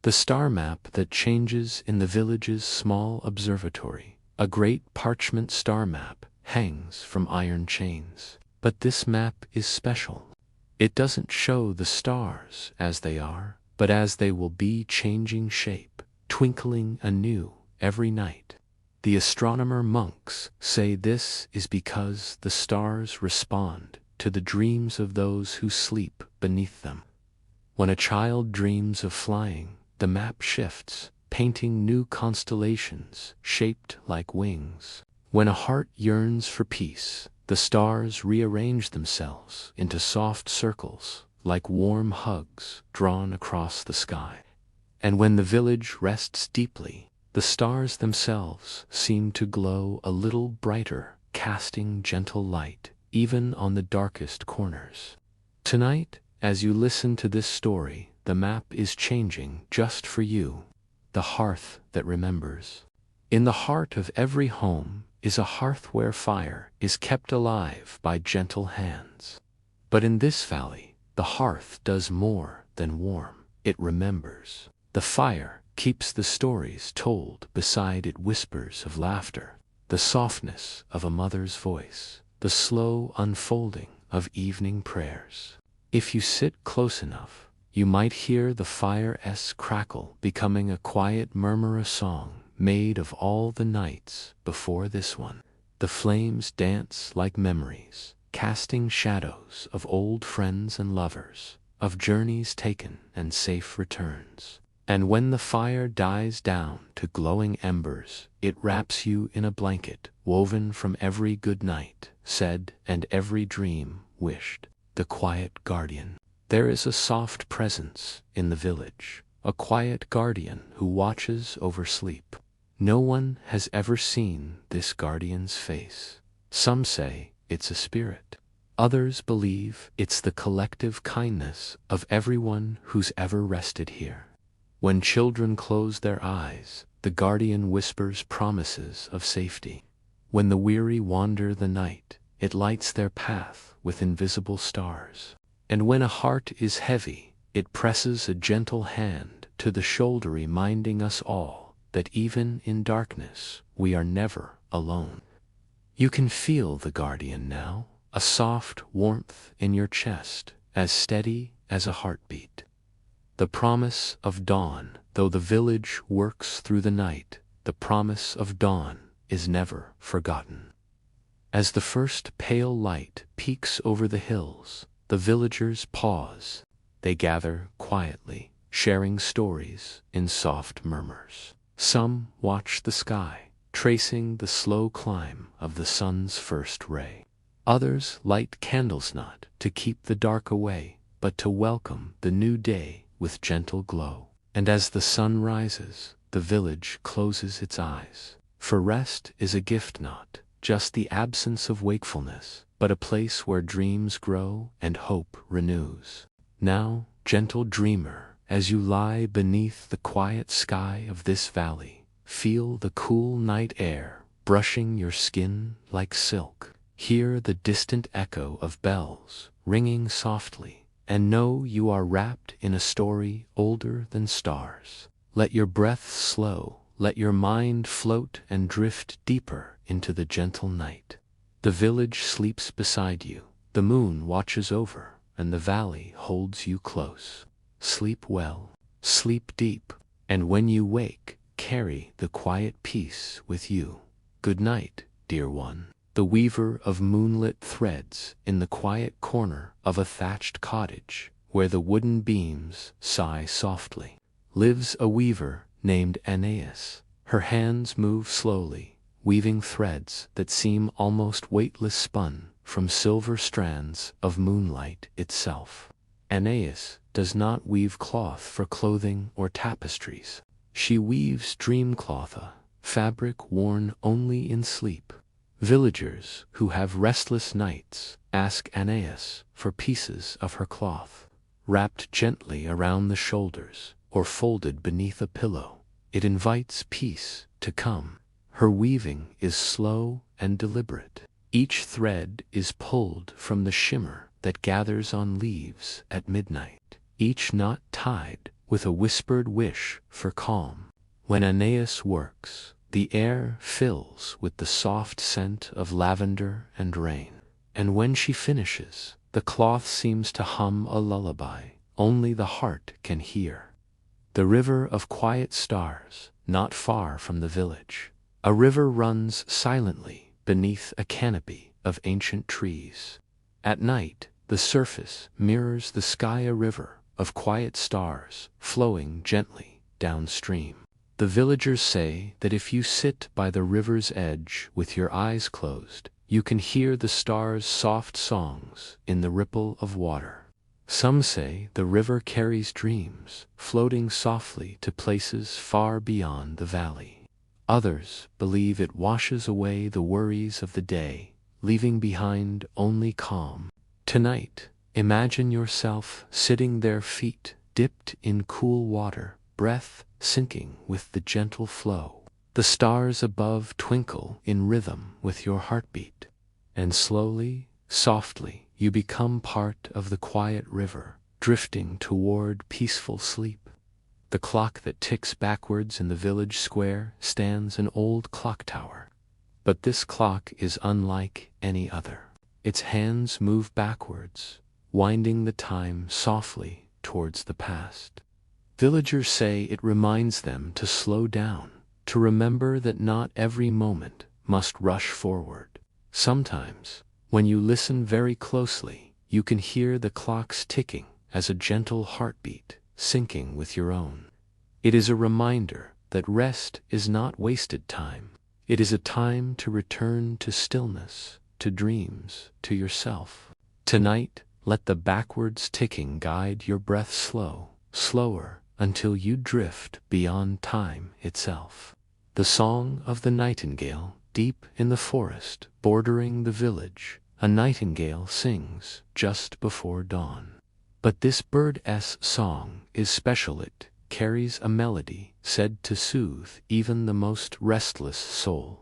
The star map that changes in the village's small observatory, a great parchment star map, hangs from iron chains. But this map is special. It doesn't show the stars as they are, but as they will be, changing shape, twinkling anew every night. The astronomer monks say this is because the stars respond to the dreams of those who sleep beneath them. When a child dreams of flying, the map shifts, painting new constellations shaped like wings. When a heart yearns for peace, the stars rearrange themselves into soft circles, like warm hugs drawn across the sky. And when the village rests deeply, the stars themselves seem to glow a little brighter, casting gentle light even on the darkest corners. Tonight, as you listen to this story, the map is changing just for you, the hearth that remembers. In the heart of every home is a hearth where fire is kept alive by gentle hands. But in this valley, the hearth does more than warm, it remembers. The fire keeps the stories told, beside it whispers of laughter, the softness of a mother's voice, the slow unfolding of evening prayers. If you sit close enough, you might hear the fire's crackle becoming a quiet murmur, a song made of all the nights before this one. The flames dance like memories, casting shadows of old friends and lovers, of journeys taken and safe returns. And when the fire dies down to glowing embers, it wraps you in a blanket woven from every good night said and every dream wished. The quiet guardian. There is a soft presence in the village, a quiet guardian who watches over sleep. No one has ever seen this guardian's face. Some say it's a spirit. Others believe it's the collective kindness of everyone who's ever rested here. When children close their eyes, the guardian whispers promises of safety. When the weary wander the night, it lights their path with invisible stars. And when a heart is heavy, it presses a gentle hand to the shoulder, reminding us all that even in darkness, we are never alone. You can feel the guardian now, a soft warmth in your chest, as steady as a heartbeat. The promise of dawn, though the village works through the night, the promise of dawn is never forgotten. As the first pale light peeks over the hills, the villagers pause. They gather quietly, sharing stories in soft murmurs. Some watch the sky, tracing the slow climb of the sun's first ray. Others light candles not to keep the dark away, but to welcome the new day with gentle glow. And as the sun rises, the village closes its eyes. For rest is a gift, not just the absence of wakefulness, but a place where dreams grow and hope renews. Now, gentle dreamer, as you lie beneath the quiet sky of this valley, feel the cool night air brushing your skin like silk. Hear the distant echo of bells ringing softly, and know you are wrapped in a story older than stars. Let your breath slow, let your mind float and drift deeper into the gentle night. The village sleeps beside you, the moon watches over, and the valley holds you close. Sleep well, sleep deep, and when you wake, carry the quiet peace with you. Good night, dear one. The weaver of moonlit threads in the quiet corner of a thatched cottage, where the wooden beams sigh softly, lives a weaver named Aeneas. Her hands move slowly, weaving threads that seem almost weightless, spun from silver strands of moonlight itself. Aeneas does not weave cloth for clothing or tapestries. She weaves dreamcloth, a fabric worn only in sleep. Villagers who have restless nights ask Aeneas for pieces of her cloth, wrapped gently around the shoulders or folded beneath a pillow. It invites peace to come. Her weaving is slow and deliberate. Each thread is pulled from the shimmer that gathers on leaves at midnight, each knot tied with a whispered wish for calm. When Aeneas works, the air fills with the soft scent of lavender and rain, and when she finishes, the cloth seems to hum a lullaby only the heart can hear. The river of quiet stars, not far from the village. A river runs silently beneath a canopy of ancient trees. At night, the surface mirrors the sky, a river of quiet stars flowing gently downstream. The villagers say that if you sit by the river's edge with your eyes closed, you can hear the stars' soft songs in the ripple of water. Some say the river carries dreams, floating softly to places far beyond the valley. Others believe it washes away the worries of the day, leaving behind only calm. Tonight, imagine yourself sitting there, feet dipped in cool water, breath sinking with the gentle flow. The stars above twinkle in rhythm with your heartbeat, and slowly, softly, you become part of the quiet river, drifting toward peaceful sleep. The clock that ticks backwards in the village square stands an old clock tower. But this clock is unlike any other. Its hands move backwards, winding the time softly towards the past. Villagers say it reminds them to slow down, to remember that not every moment must rush forward. Sometimes, when you listen very closely, you can hear the clock's ticking as a gentle heartbeat syncing with your own. It is a reminder that rest is not wasted time. It is a time to return to stillness, to dreams, to yourself. Tonight, let the backwards ticking guide your breath slower, until you drift beyond time itself. The song of the nightingale, deep in the forest bordering the village, A nightingale sings just before dawn. But this bird's song is special. It carries a melody said to soothe even the most restless soul.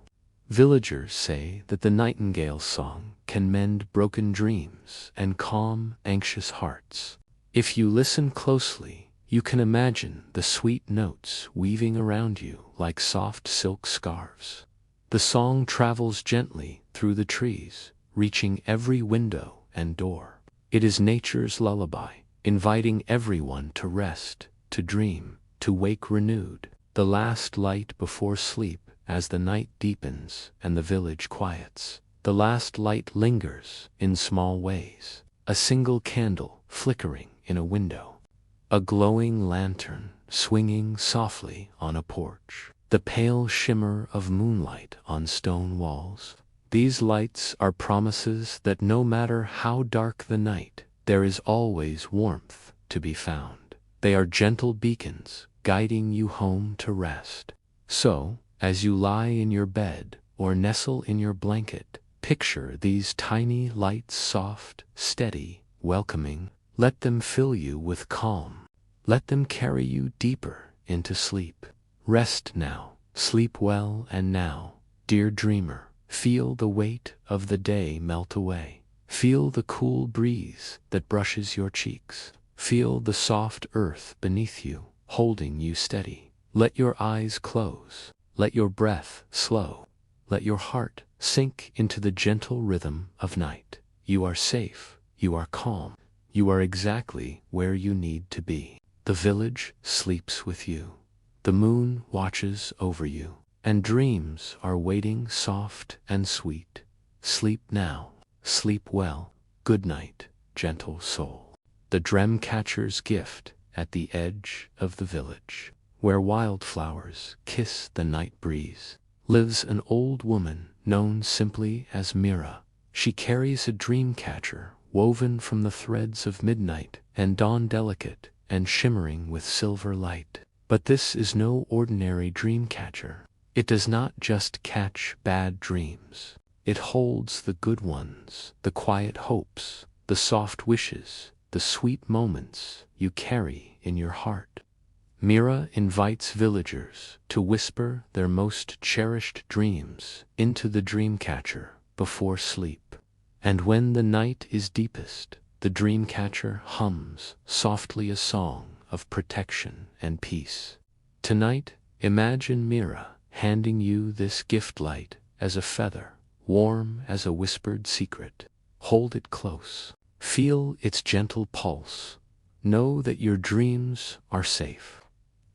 Villagers say that the nightingale's song can mend broken dreams and calm anxious hearts. If you listen closely, you can imagine the sweet notes weaving around you like soft silk scarves. The song travels gently through the trees, reaching every window and door. It is nature's lullaby, inviting everyone to rest, to dream, to wake renewed. The last light before sleep as the night deepens and the village quiets. The last light lingers in small ways. A single candle flickering in a window. A glowing lantern swinging softly on a porch. The pale shimmer of moonlight on stone walls. These lights are promises that no matter how dark the night, there is always warmth to be found. They are gentle beacons guiding you home to rest. So, as you lie in your bed or nestle in your blanket, picture these tiny lights, soft, steady, welcoming. Let them fill you with calm. Let them carry you deeper into sleep. Rest now, sleep well, and now, dear dreamer, feel the weight of the day melt away. Feel the cool breeze that brushes your cheeks. Feel the soft earth beneath you, holding you steady. Let your eyes close. Let your breath slow. Let your heart sink into the gentle rhythm of night. You are safe. You are calm. You are exactly where you need to be. The village sleeps with you. The moon watches over you. And dreams are waiting soft and sweet. Sleep now. Sleep well. Good night, gentle soul. The dream catcher's gift at the edge of the village, where wildflowers kiss the night breeze, lives an old woman known simply as Mira. She carries a dream catcher woven from the threads of midnight and dawn, delicate and shimmering with silver light. But this is no ordinary dream catcher. It does not just catch bad dreams. It holds the good ones, the quiet hopes, the soft wishes, the sweet moments you carry in your heart. Mira invites villagers to whisper their most cherished dreams into the dream catcher before sleep. And when the night is deepest, the dream catcher hums softly a song of protection and peace. Tonight, imagine Mira handing you this gift, light as a feather, warm as a whispered secret. Hold it close. Feel its gentle pulse. Know that your dreams are safe.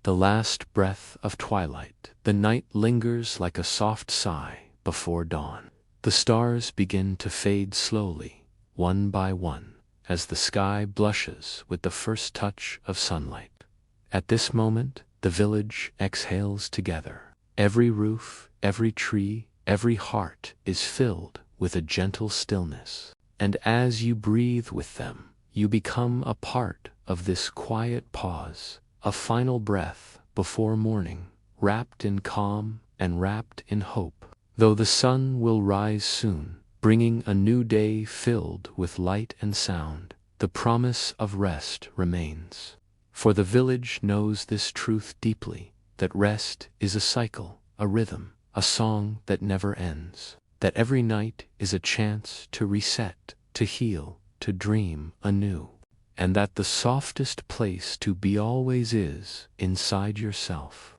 The last breath of twilight. The night lingers like a soft sigh before dawn. The stars begin to fade slowly, one by one, as the sky blushes with the first touch of sunlight. At this moment, the village exhales together. Every roof, every tree, every heart is filled with a gentle stillness. And as you breathe with them, you become a part of this quiet pause, a final breath before morning, wrapped in calm and wrapped in hope. Though the sun will rise soon, bringing a new day filled with light and sound, the promise of rest remains. For the village knows this truth deeply, that rest is a cycle, a rhythm, a song that never ends. That every night is a chance to reset, to heal, to dream anew. And that the softest place to be always is inside yourself.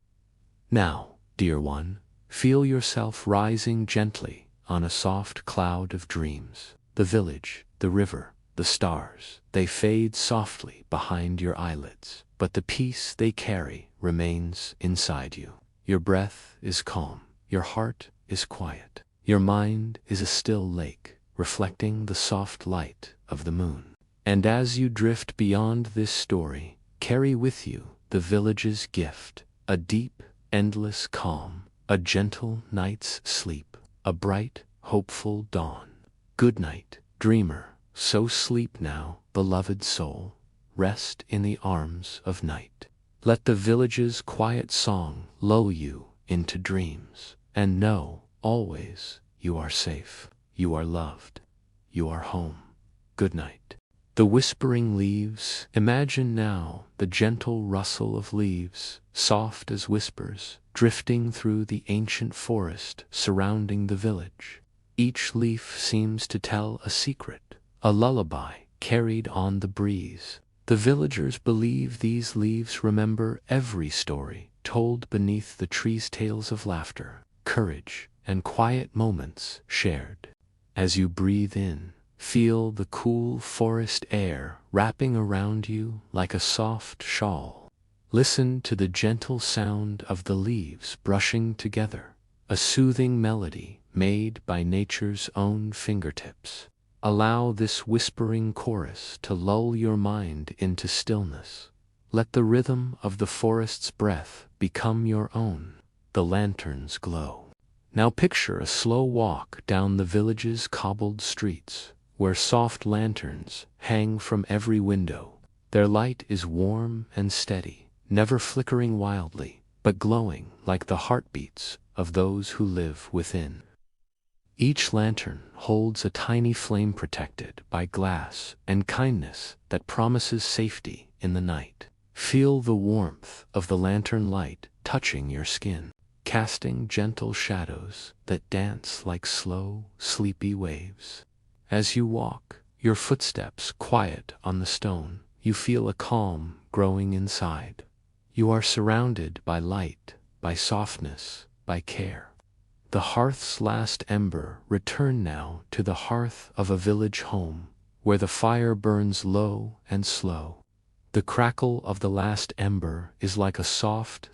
Now, dear one, feel yourself rising gently on a soft cloud of dreams. The village, the river, the stars, they fade softly behind your eyelids, but the peace they carry remains inside you. Your breath is calm, your heart is quiet, your mind is a still lake, reflecting the soft light of the moon. And as you drift beyond this story, carry with you the village's gift, a deep, endless calm, a gentle night's sleep, a bright, hopeful dawn. Good night, dreamer, so sleep now, beloved soul, rest in the arms of night. Let the village's quiet song lull you into dreams, and know, always, you are safe, you are loved, you are home. Good night. The whispering leaves. Imagine now the gentle rustle of leaves, soft as whispers, drifting through the ancient forest surrounding the village. Each leaf seems to tell a secret, a lullaby carried on the breeze. The villagers believe these leaves remember every story told beneath the trees, tales of laughter, courage, and quiet moments shared. As you breathe in, feel the cool forest air wrapping around you like a soft shawl. Listen to the gentle sound of the leaves brushing together, a soothing melody made by nature's own fingertips. Allow this whispering chorus to lull your mind into stillness. Let the rhythm of the forest's breath become your own. The lanterns glow. Now picture a slow walk down the village's cobbled streets, where soft lanterns hang from every window. Their light is warm and steady, never flickering wildly, but glowing like the heartbeats of those who live within. Each lantern holds a tiny flame protected by glass and kindness that promises safety in the night. Feel the warmth of the lantern light touching your skin, casting gentle shadows that dance like slow, sleepy waves. As you walk, your footsteps quiet on the stone, you feel a calm growing inside. You are surrounded by light, by softness, by care. The hearth's last ember returned now to the hearth of a village home, where the fire burns low and slow. The crackle of the last ember is like a soft,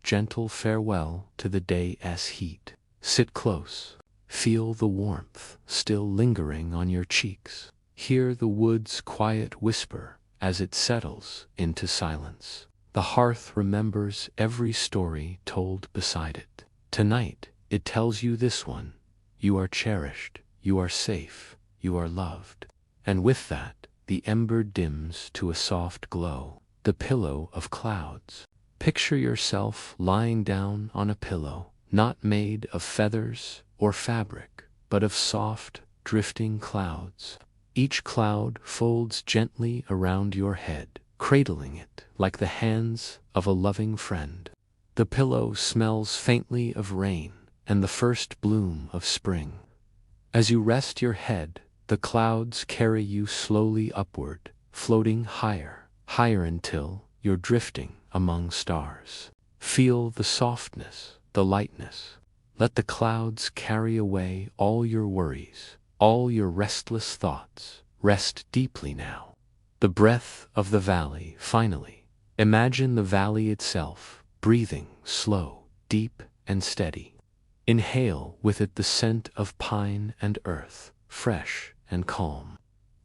gentle farewell to the day's heat. Sit close. Feel the warmth still lingering on your cheeks. Hear the wood's quiet whisper as it settles into silence. The hearth remembers every story told beside it. Tonight, it tells you this one: you are cherished, you are safe, you are loved. And with that, the ember dims to a soft glow, the pillow of clouds. Picture yourself lying down on a pillow, not made of feathers or fabric, but of soft, drifting clouds. Each cloud folds gently around your head, cradling it like the hands of a loving friend. The pillow smells faintly of rain and the first bloom of spring. As you rest your head, the clouds carry you slowly upward, floating higher, higher until you're drifting among stars. Feel the softness, the lightness. Let the clouds carry away all your worries, all your restless thoughts. Rest deeply now. The breath of the valley, finally. Imagine the valley itself, breathing slow, deep, and steady. Inhale with it the scent of pine and earth, fresh and calm.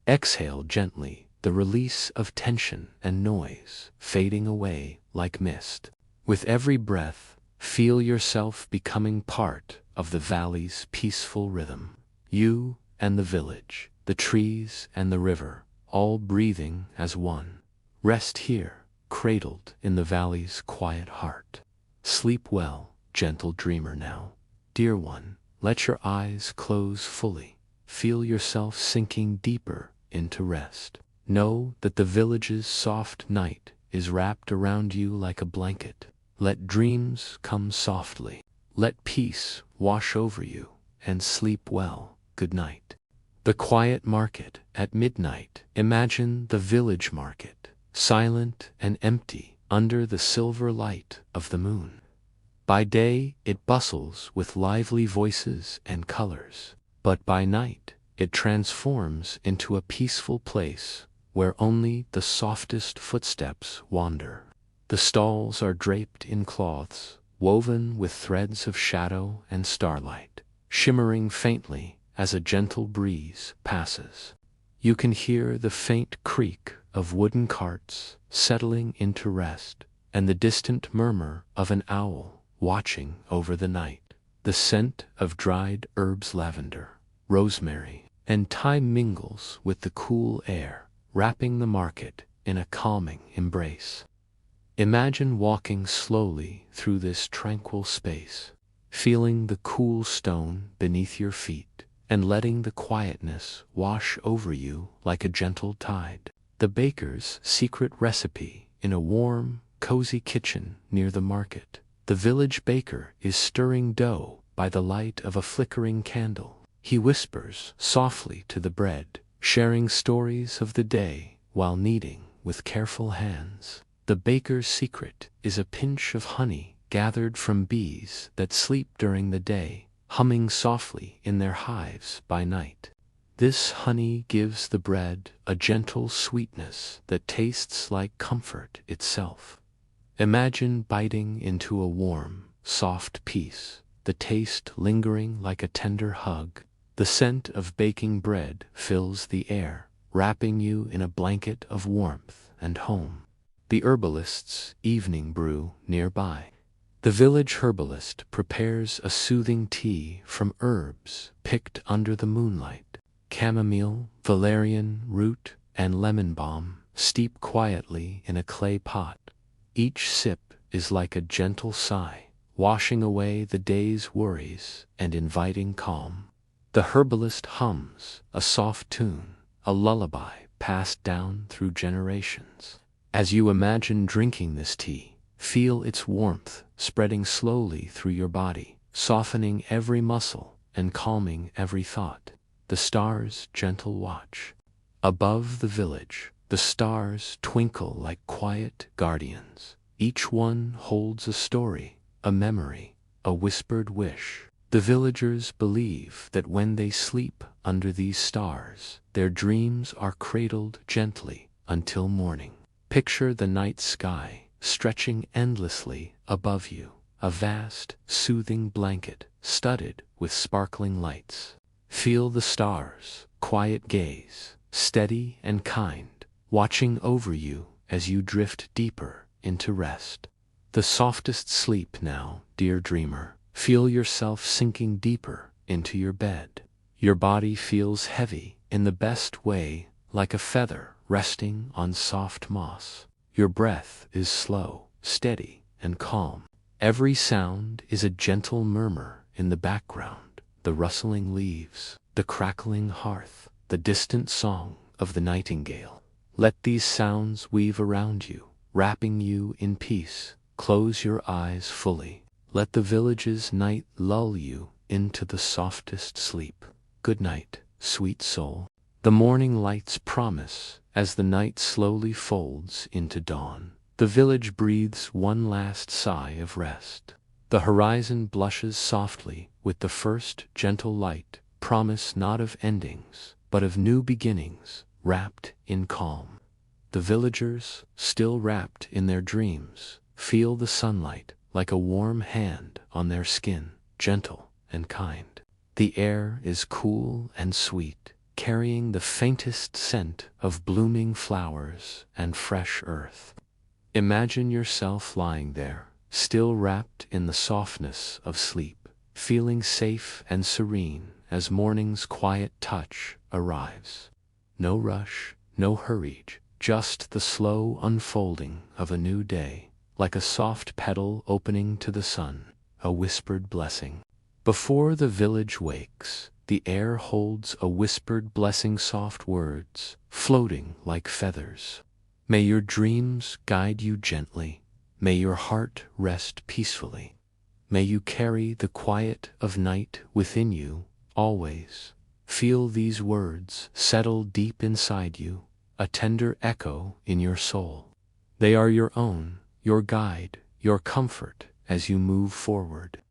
Exhale gently the release of tension and noise, fading away like mist. With every breath, feel yourself becoming part of the valley's peaceful rhythm. You and the village, the trees and the river, all breathing as one. Rest here, cradled in the valley's quiet heart. Sleep well, gentle dreamer now. Dear one, let your eyes close fully. Feel yourself sinking deeper into rest. Know that the village's soft night is wrapped around you like a blanket. Let dreams come softly. Let peace wash over you, and sleep well. Good night. The quiet market at midnight. Imagine the village market, silent and empty under the silver light of the moon. By day it bustles with lively voices and colors, but by night it transforms into a peaceful place where only the softest footsteps wander. The stalls are draped in cloths, woven with threads of shadow and starlight, shimmering faintly as a gentle breeze passes. You can hear the faint creak of wooden carts settling into rest, and the distant murmur of an owl watching over the night. The scent of dried herbs, lavender, rosemary, and thyme mingles with the cool air, wrapping the market in a calming embrace. Imagine walking slowly through this tranquil space, feeling the cool stone beneath your feet and letting the quietness wash over you like a gentle tide. The baker's secret recipe in a warm, cozy kitchen near the market. The village baker is stirring dough by the light of a flickering candle. He whispers softly to the bread, sharing stories of the day while kneading with careful hands. The baker's secret is a pinch of honey gathered from bees that sleep during the day, humming softly in their hives by night. This honey gives the bread a gentle sweetness that tastes like comfort itself. Imagine biting into a warm, soft piece, the taste lingering like a tender hug. The scent of baking bread fills the air, wrapping you in a blanket of warmth and home. The herbalist's evening brew nearby. The village herbalist prepares a soothing tea from herbs picked under the moonlight. Chamomile, valerian root, and lemon balm steep quietly in a clay pot. Each sip is like a gentle sigh, washing away the day's worries and inviting calm. The herbalist hums a soft tune, a lullaby passed down through generations. As you imagine drinking this tea, feel its warmth spreading slowly through your body, softening every muscle and calming every thought. The stars' gentle watch. Above the village, the stars twinkle like quiet guardians. Each one holds a story, a memory, a whispered wish. The villagers believe that when they sleep under these stars, their dreams are cradled gently until morning. Picture the night sky stretching endlessly above you, a vast, soothing blanket studded with sparkling lights. Feel the stars' quiet gaze, steady and kind, watching over you as you drift deeper into rest. The softest sleep now, dear dreamer. Feel yourself sinking deeper into your bed. Your body feels heavy in the best way, like a feather resting on soft moss. Your breath is slow, steady, and calm. Every sound is a gentle murmur in the background, the rustling leaves, the crackling hearth, the distant song of the nightingale. Let these sounds weave around you, wrapping you in peace. Close your eyes fully. Let the village's night lull you into the softest sleep. Good night, sweet soul. The morning lights promise as the night slowly folds into dawn. The village breathes one last sigh of rest. The horizon blushes softly with the first gentle light, promise not of endings, but of new beginnings, wrapped in calm. The villagers, still wrapped in their dreams, feel the sunlight like a warm hand on their skin, gentle and kind. The air is cool and sweet, carrying the faintest scent of blooming flowers and fresh earth. Imagine yourself lying there, still wrapped in the softness of sleep, feeling safe and serene as morning's quiet touch arrives. No rush, no hurry, just the slow unfolding of a new day. Like a soft petal opening to the sun, a whispered blessing. Before the village wakes, the air holds a whispered blessing, soft words, floating like feathers. May your dreams guide you gently. May your heart rest peacefully. May you carry the quiet of night within you, always. Feel these words settle deep inside you, a tender echo in your soul. They are your own, your guide, your comfort as you move forward.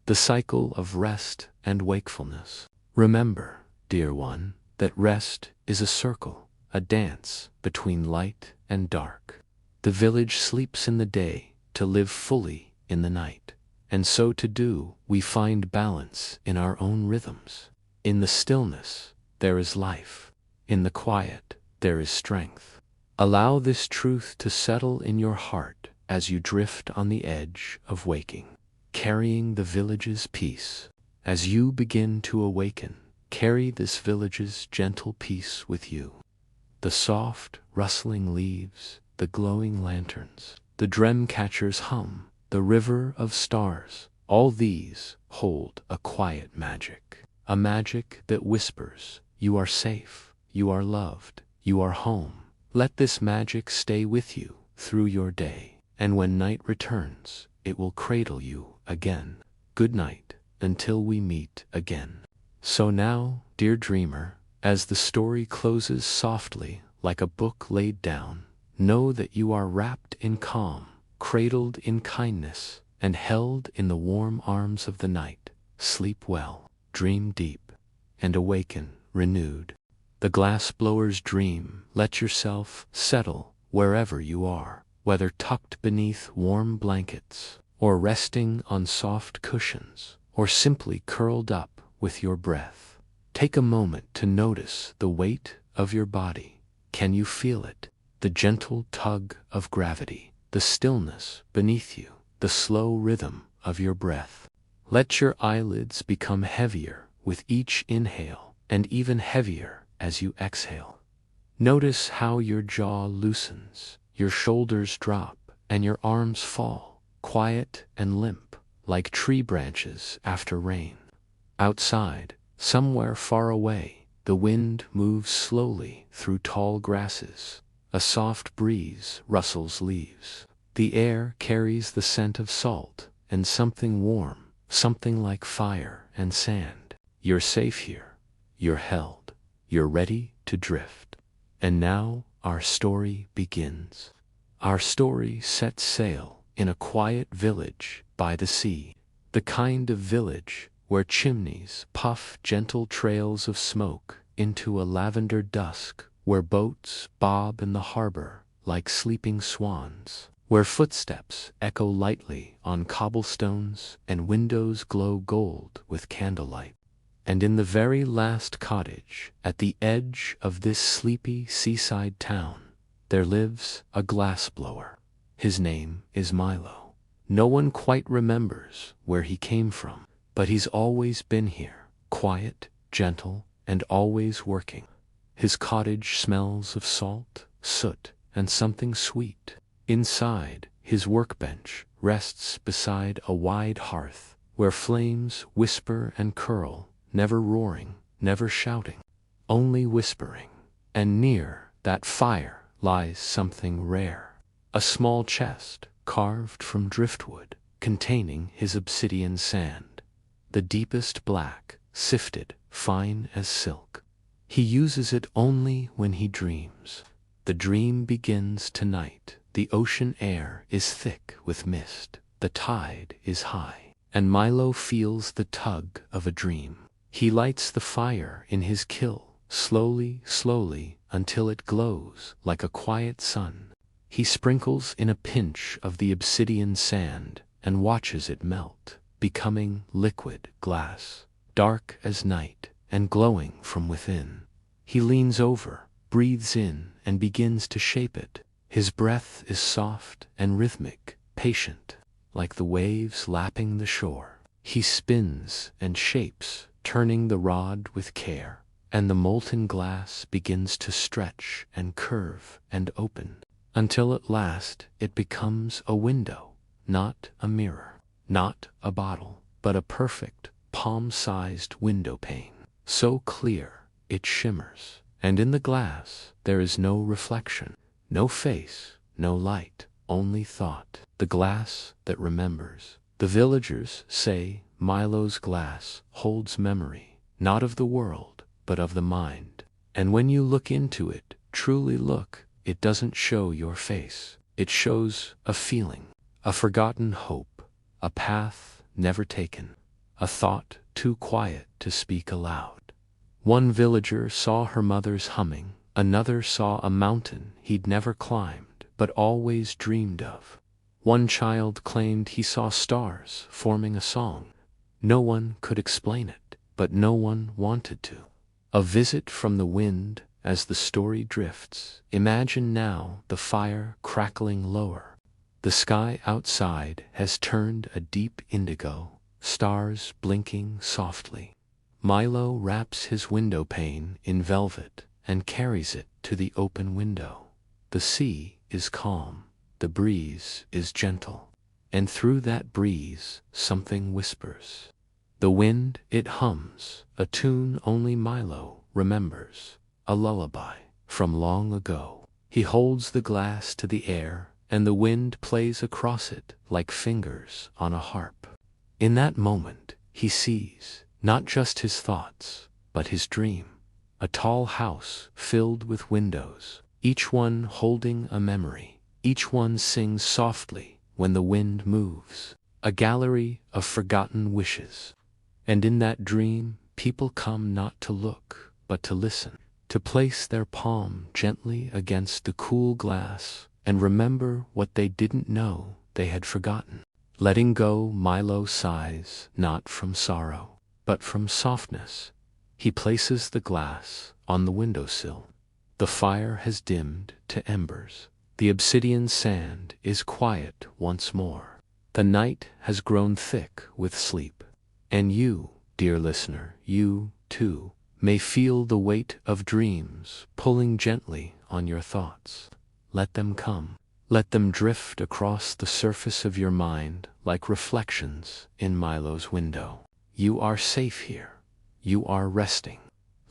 The cycle of rest and wakefulness. Remember, dear one, that rest is a circle, a dance between light and dark. The village sleeps in the day to live fully in the night, and so to do we find balance in our own rhythms. In the stillness, there is life. In the quiet, there is strength. Allow this truth to settle in your heart as you drift on the edge of waking, carrying the village's peace. As you begin to awaken, carry this village's gentle peace with you. The soft, rustling leaves, the glowing lanterns, the dream catcher's hum, the river of stars, all these hold a quiet magic. a magic that whispers, "You are safe, you are loved, you are home." Let this magic stay with you through your day, and when night returns, it will cradle you again. Good night, until we meet again. So now, dear dreamer, as the story closes softly like a book laid down, know that you are wrapped in calm, cradled in kindness, and held in the warm arms of the night. Sleep well, dream deep, and awaken renewed. The glassblower's dream. Let yourself settle wherever you are, whether tucked beneath warm blankets, or resting on soft cushions, or simply curled up with your breath. Take a moment to notice the weight of your body. Can you feel it? The gentle tug of gravity, the stillness beneath you, the slow rhythm of your breath. Let your eyelids become heavier with each inhale, and even heavier as you exhale. Notice how your jaw loosens, your shoulders drop, and your arms fall, quiet and limp, like tree branches after rain. Outside, somewhere far away, the wind moves slowly through tall grasses. A soft breeze rustles leaves. The air carries the scent of salt and something warm, something like fire and sand. You're safe here. You're held. You're ready to drift. And now our story begins. Our story sets sail in a quiet village by the sea. The kind of village where chimneys puff gentle trails of smoke into a lavender dusk, where boats bob in the harbor like sleeping swans, where footsteps echo lightly on cobblestones and windows glow gold with candlelight. And in the very last cottage, at the edge of this sleepy seaside town, there lives a glassblower. His name is Milo. No one quite remembers where he came from, but he's always been here, quiet, gentle, and always working. His cottage smells of salt, soot, and something sweet. Inside, his workbench rests beside a wide hearth, where flames whisper and curl, never roaring, never shouting, only whispering. And near that fire lies something rare, a small chest carved from driftwood, containing his obsidian sand, the deepest black, sifted fine as silk. He uses it only when he dreams. The dream begins tonight. The ocean air is thick with mist. The tide is high, and Milo feels the tug of a dream. He lights the fire in his kiln, slowly, slowly, until it glows like a quiet sun. He sprinkles in a pinch of the obsidian sand and watches it melt, becoming liquid glass, dark as night and glowing from within. He leans over, breathes in, and begins to shape it. His breath is soft and rhythmic, patient, like the waves lapping the shore. He spins and shapes, turning the rod with care, and the molten glass begins to stretch and curve and open, until at last it becomes a window, not a mirror, not a bottle, but a perfect, palm-sized window pane, so clear it shimmers, and in the glass there is no reflection, no face, no light, only thought, the glass that remembers. The villagers say Milo's glass holds memory, not of the world, but of the mind. And when you look into it, truly look, it doesn't show your face. It shows a feeling, a forgotten hope, a path never taken, a thought too quiet to speak aloud. One villager saw her mother's humming, another saw a mountain he'd never climbed, but always dreamed of. One child claimed he saw stars forming a song. No one could explain it, but no one wanted to. A visit from the wind as the story drifts. Imagine now the fire crackling lower. The sky outside has turned a deep indigo, stars blinking softly. Milo wraps his window pane in velvet and carries it to the open window. The sea is calm, the breeze is gentle, and through that breeze something whispers. The wind, it hums, a tune only Milo remembers, a lullaby from long ago. He holds the glass to the air, and the wind plays across it like fingers on a harp. In that moment, he sees not just his thoughts, but his dream. A tall house filled with windows, each one holding a memory. Each one sings softly when the wind moves. A gallery of forgotten wishes. And in that dream, people come not to look, but to listen, to place their palm gently against the cool glass and remember what they didn't know they had forgotten. Letting go, Milo sighs, not from sorrow, but from softness. He places the glass on the windowsill. The fire has dimmed to embers. The obsidian sand is quiet once more. The night has grown thick with sleep. And you, dear listener, you, too, may feel the weight of dreams pulling gently on your thoughts. Let them come. Let them drift across the surface of your mind like reflections in Milo's window. You are safe here. You are resting.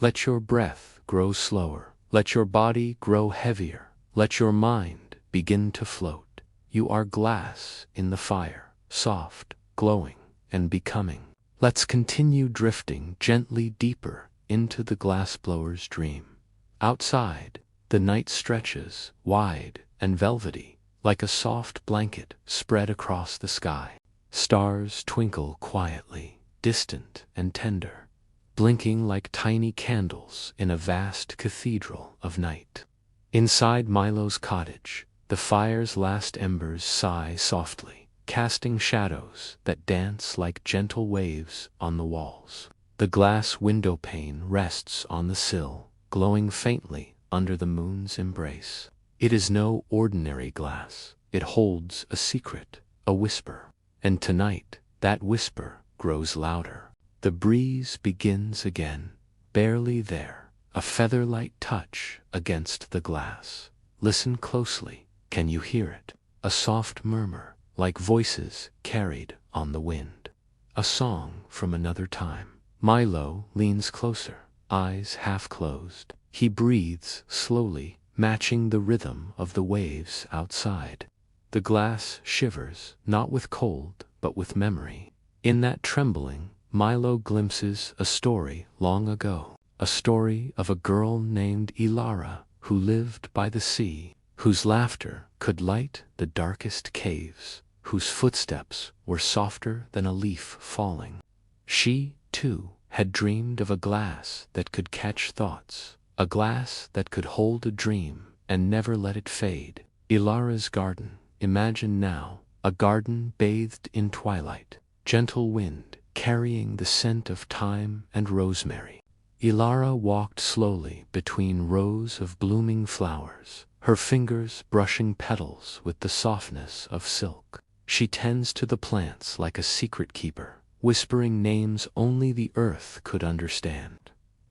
Let your breath grow slower. Let your body grow heavier. Let your mind begin to float. You are glass in the fire, soft, glowing, and becoming. Let's continue drifting gently deeper into the glassblower's dream. Outside, the night stretches, wide and velvety, like a soft blanket spread across the sky. Stars twinkle quietly, distant and tender, blinking like tiny candles in a vast cathedral of night. Inside Milo's cottage, the fire's last embers sigh softly, casting shadows that dance like gentle waves on the walls. The glass window pane rests on the sill, glowing faintly under the moon's embrace. It is no ordinary glass. It holds a secret, a whisper. And tonight, that whisper grows louder. The breeze begins again, barely there, a feather-light touch against the glass. Listen closely. Can you hear it? A soft murmur, like voices carried on the wind. A song from another time. Milo leans closer, eyes half closed. He breathes slowly, matching the rhythm of the waves outside. The glass shivers, not with cold, but with memory. In that trembling, Milo glimpses a story long ago. A story of a girl named Ilara who lived by the sea, whose laughter could light the darkest caves, whose footsteps were softer than a leaf falling. She, too, had dreamed of a glass that could catch thoughts, a glass that could hold a dream and never let it fade. Ilara's garden, imagine now, a garden bathed in twilight, gentle wind carrying the scent of thyme and rosemary. Ilara walked slowly between rows of blooming flowers, her fingers brushing petals with the softness of silk. She tends to the plants like a secret keeper, whispering names only the earth could understand.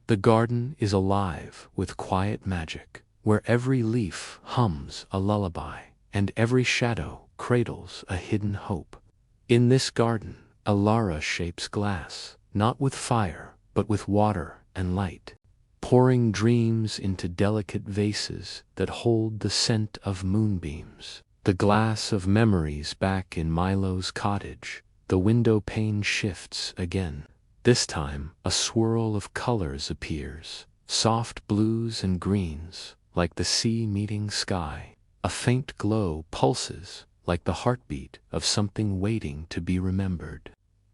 The garden is alive with quiet magic, where every leaf hums a lullaby, and every shadow cradles a hidden hope. In this garden, Ilara shapes glass, not with fire, but with water and light, pouring dreams into delicate vases that hold the scent of moonbeams. The glass of memories back in Milo's cottage, the window pane shifts again. This time, a swirl of colors appears, soft blues and greens, like the sea meeting sky. A faint glow pulses, like the heartbeat of something waiting to be remembered.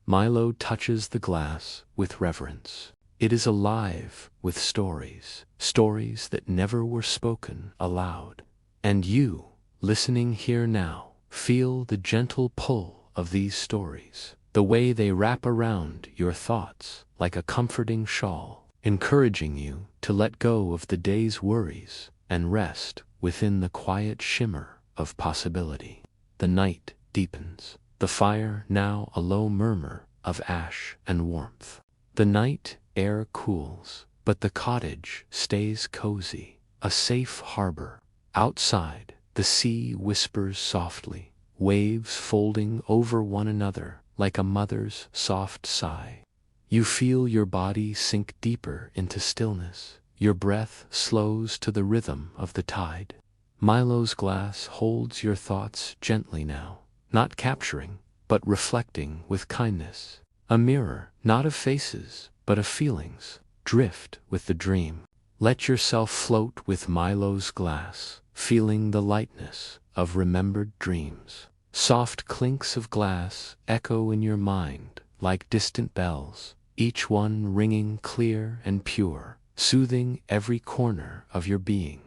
Milo touches the glass with reverence. It is alive with stories, stories that never were spoken aloud. And you, listening here now, feel the gentle pull of these stories, the way they wrap around your thoughts like a comforting shawl, encouraging you to let go of the day's worries and rest within the quiet shimmer of possibility. The night deepens, the fire now a low murmur of ash and warmth. The night air cools, but the cottage stays cozy, a safe harbor. Outside, the sea whispers softly, waves folding over one another like a mother's soft sigh. You feel your body sink deeper into stillness. Your breath slows to the rhythm of the tide. Milo's glass holds your thoughts gently now, not capturing, but reflecting with kindness. A mirror, not of faces, but of feelings. Drift with the dream. Let yourself float with Milo's glass, feeling the lightness of remembered dreams. Soft clinks of glass echo in your mind like distant bells, each one ringing clear and pure, soothing every corner of your being.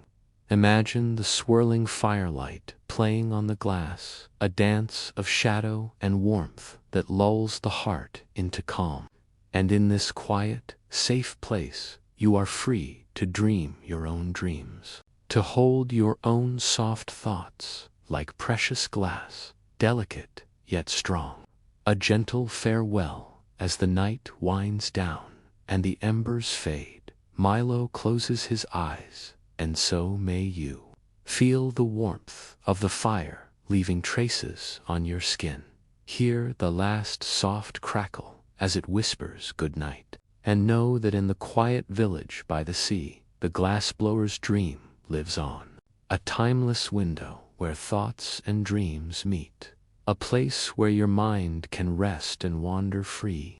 Imagine the swirling firelight playing on the glass, a dance of shadow and warmth that lulls the heart into calm. And in this quiet, safe place, you are free to dream your own dreams, to hold your own soft thoughts like precious glass, delicate yet strong. A gentle farewell as the night winds down and the embers fade. Milo closes his eyes, and so may you. Feel the warmth of the fire leaving traces on your skin. Hear the last soft crackle as it whispers good night. And know that in the quiet village by the sea, the glassblower's dream lives on. A timeless window where thoughts and dreams meet. A place where your mind can rest and wander free.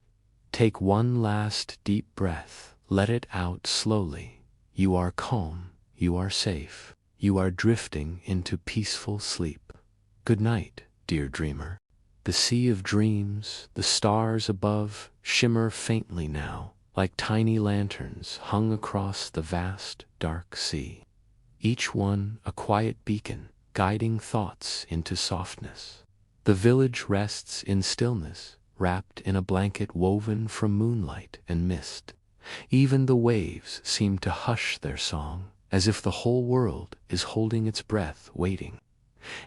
Take one last deep breath, let it out slowly. You are calm, you are safe, you are drifting into peaceful sleep. Good night, dear dreamer. The sea of dreams, the stars above, shimmer faintly now, like tiny lanterns hung across the vast, dark sea. Each one a quiet beacon, guiding thoughts into softness. The village rests in stillness, wrapped in a blanket woven from moonlight and mist. Even the waves seem to hush their song, as if the whole world is holding its breath, waiting.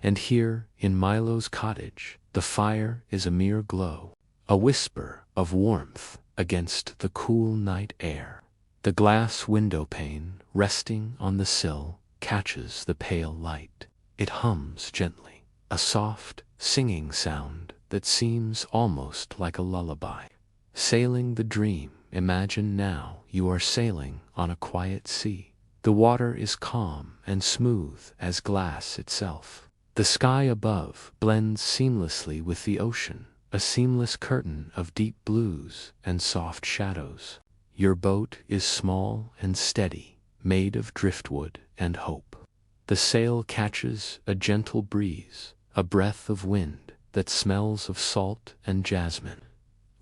And here, in Milo's cottage, the fire is a mere glow, a whisper of warmth against the cool night air. The glass window pane, resting on the sill, catches the pale light. It hums gently, a soft, singing sound that seems almost like a lullaby. Sailing the dream, imagine now you are sailing on a quiet sea. The water is calm and smooth as glass itself. The sky above blends seamlessly with the ocean, a seamless curtain of deep blues and soft shadows. Your boat is small and steady, made of driftwood and hope. The sail catches a gentle breeze, a breath of wind that smells of salt and jasmine.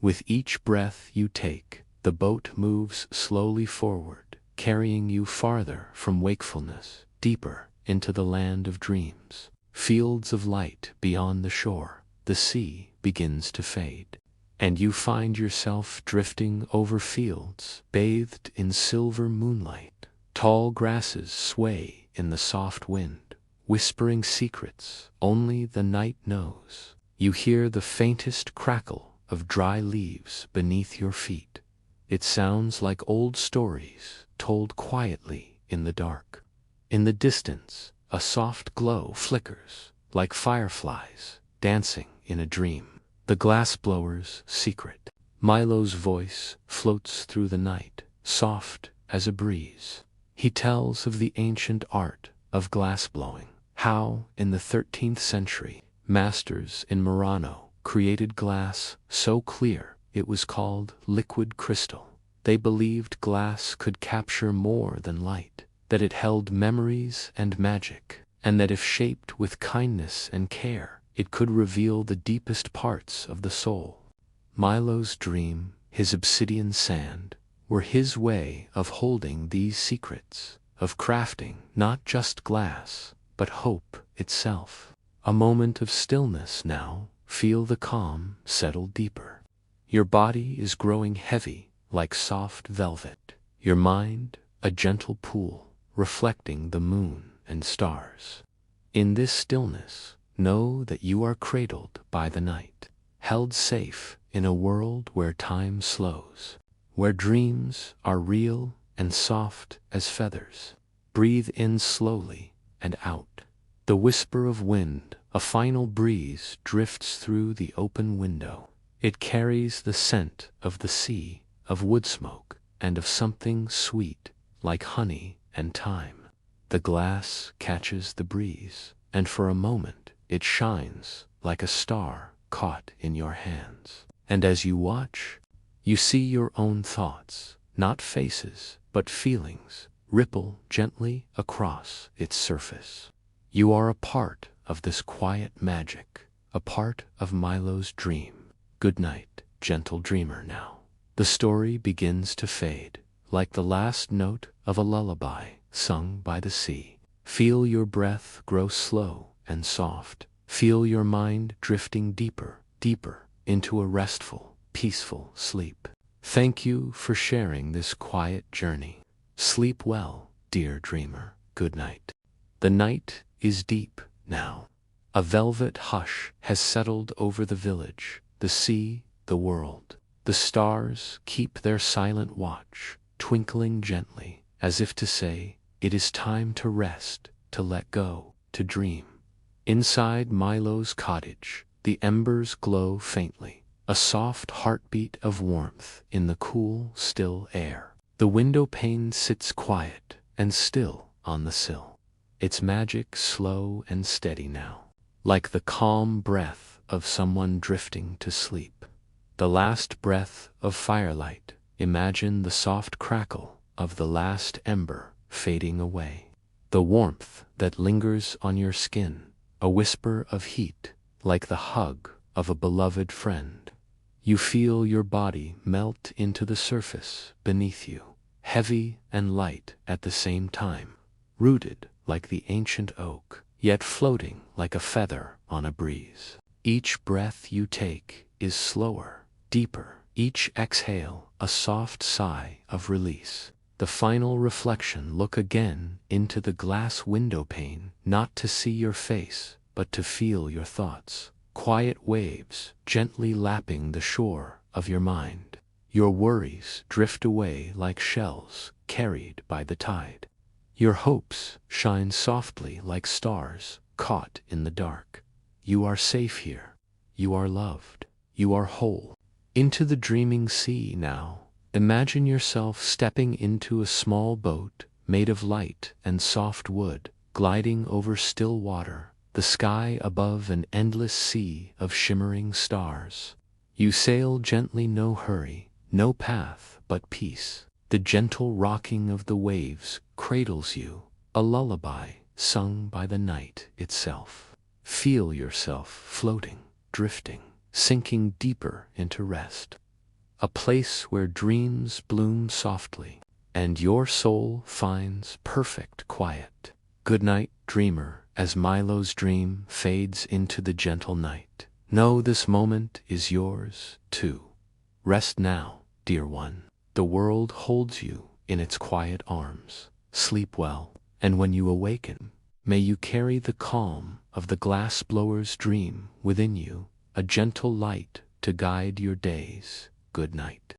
With each breath you take, the boat moves slowly forward, carrying you farther from wakefulness, deeper into the land of dreams. Fields of light beyond the shore, the sea begins to fade, and you find yourself drifting over fields bathed in silver moonlight. Tall grasses sway in the soft wind, whispering secrets only the night knows. You hear the faintest crackle of dry leaves beneath your feet. It sounds like old stories told quietly in the dark. In the distance, a soft glow flickers, like fireflies dancing in a dream. The glassblower's secret. Milo's voice floats through the night, soft as a breeze. He tells of the ancient art of glassblowing, how, in the 13th century, masters in Murano created glass so clear it was called liquid crystal. They believed glass could capture more than light, that it held memories and magic, and that if shaped with kindness and care, it could reveal the deepest parts of the soul. Milo's dream, his obsidian sand, were his way of holding these secrets, of crafting not just glass, but hope itself. A moment of stillness now, feel the calm settle deeper. Your body is growing heavy like soft velvet, your mind a gentle pool, reflecting the moon and stars. In this stillness, know that you are cradled by the night, held safe in a world where time slows, where dreams are real and soft as feathers. Breathe in slowly and out. The whisper of wind, a final breeze, drifts through the open window. It carries the scent of the sea of wood smoke and of something sweet like honey and thyme. The glass catches the breeze, and for a moment it shines like a star caught in your hands. And as you watch, you see your own thoughts, not faces, but feelings, ripple gently across its surface. You are a part of this quiet magic, a part of Milo's dream. Good night, gentle dreamer now. The story begins to fade, like the last note of a lullaby sung by the sea. Feel your breath grow slow and soft. Feel your mind drifting deeper, deeper into a restful, peaceful sleep. Thank you for sharing this quiet journey. Sleep well, dear dreamer. Good night. The night is deep now. A velvet hush has settled over the village, the sea, the world. The stars keep their silent watch, twinkling gently, as if to say, it is time to rest, to let go, to dream. Inside Milo's cottage, the embers glow faintly, a soft heartbeat of warmth in the cool, still air. The window pane sits quiet and still on the sill, its magic slow and steady now, like the calm breath of someone drifting to sleep. The last breath of firelight, imagine the soft crackle of the last ember fading away. The warmth that lingers on your skin, a whisper of heat, like the hug of a beloved friend. You feel your body melt into the surface beneath you, heavy and light at the same time, rooted like the ancient oak, yet floating like a feather on a breeze. Each breath you take is slower, deeper, each exhale a soft sigh of release. The final reflection, look again into the glass window pane, not to see your face, but to feel your thoughts. Quiet waves gently lapping the shore of your mind. Your worries drift away like shells carried by the tide. Your hopes shine softly like stars caught in the dark. You are safe here. You are loved. You are whole. Into the dreaming sea now. Imagine yourself stepping into a small boat made of light and soft wood, gliding over still water, the sky above an endless sea of shimmering stars. You sail gently, no hurry, no path but peace. The gentle rocking of the waves cradles you, a lullaby sung by the night itself. Feel yourself floating, drifting, sinking deeper into rest. A place where dreams bloom softly, and your soul finds perfect quiet. Good night, dreamer, as Milo's dream fades into the gentle night. Know this moment is yours, too. Rest now, dear one. The world holds you in its quiet arms. Sleep well, and when you awaken, may you carry the calm of the glass blower's dream within you, a gentle light to guide your days. Good night.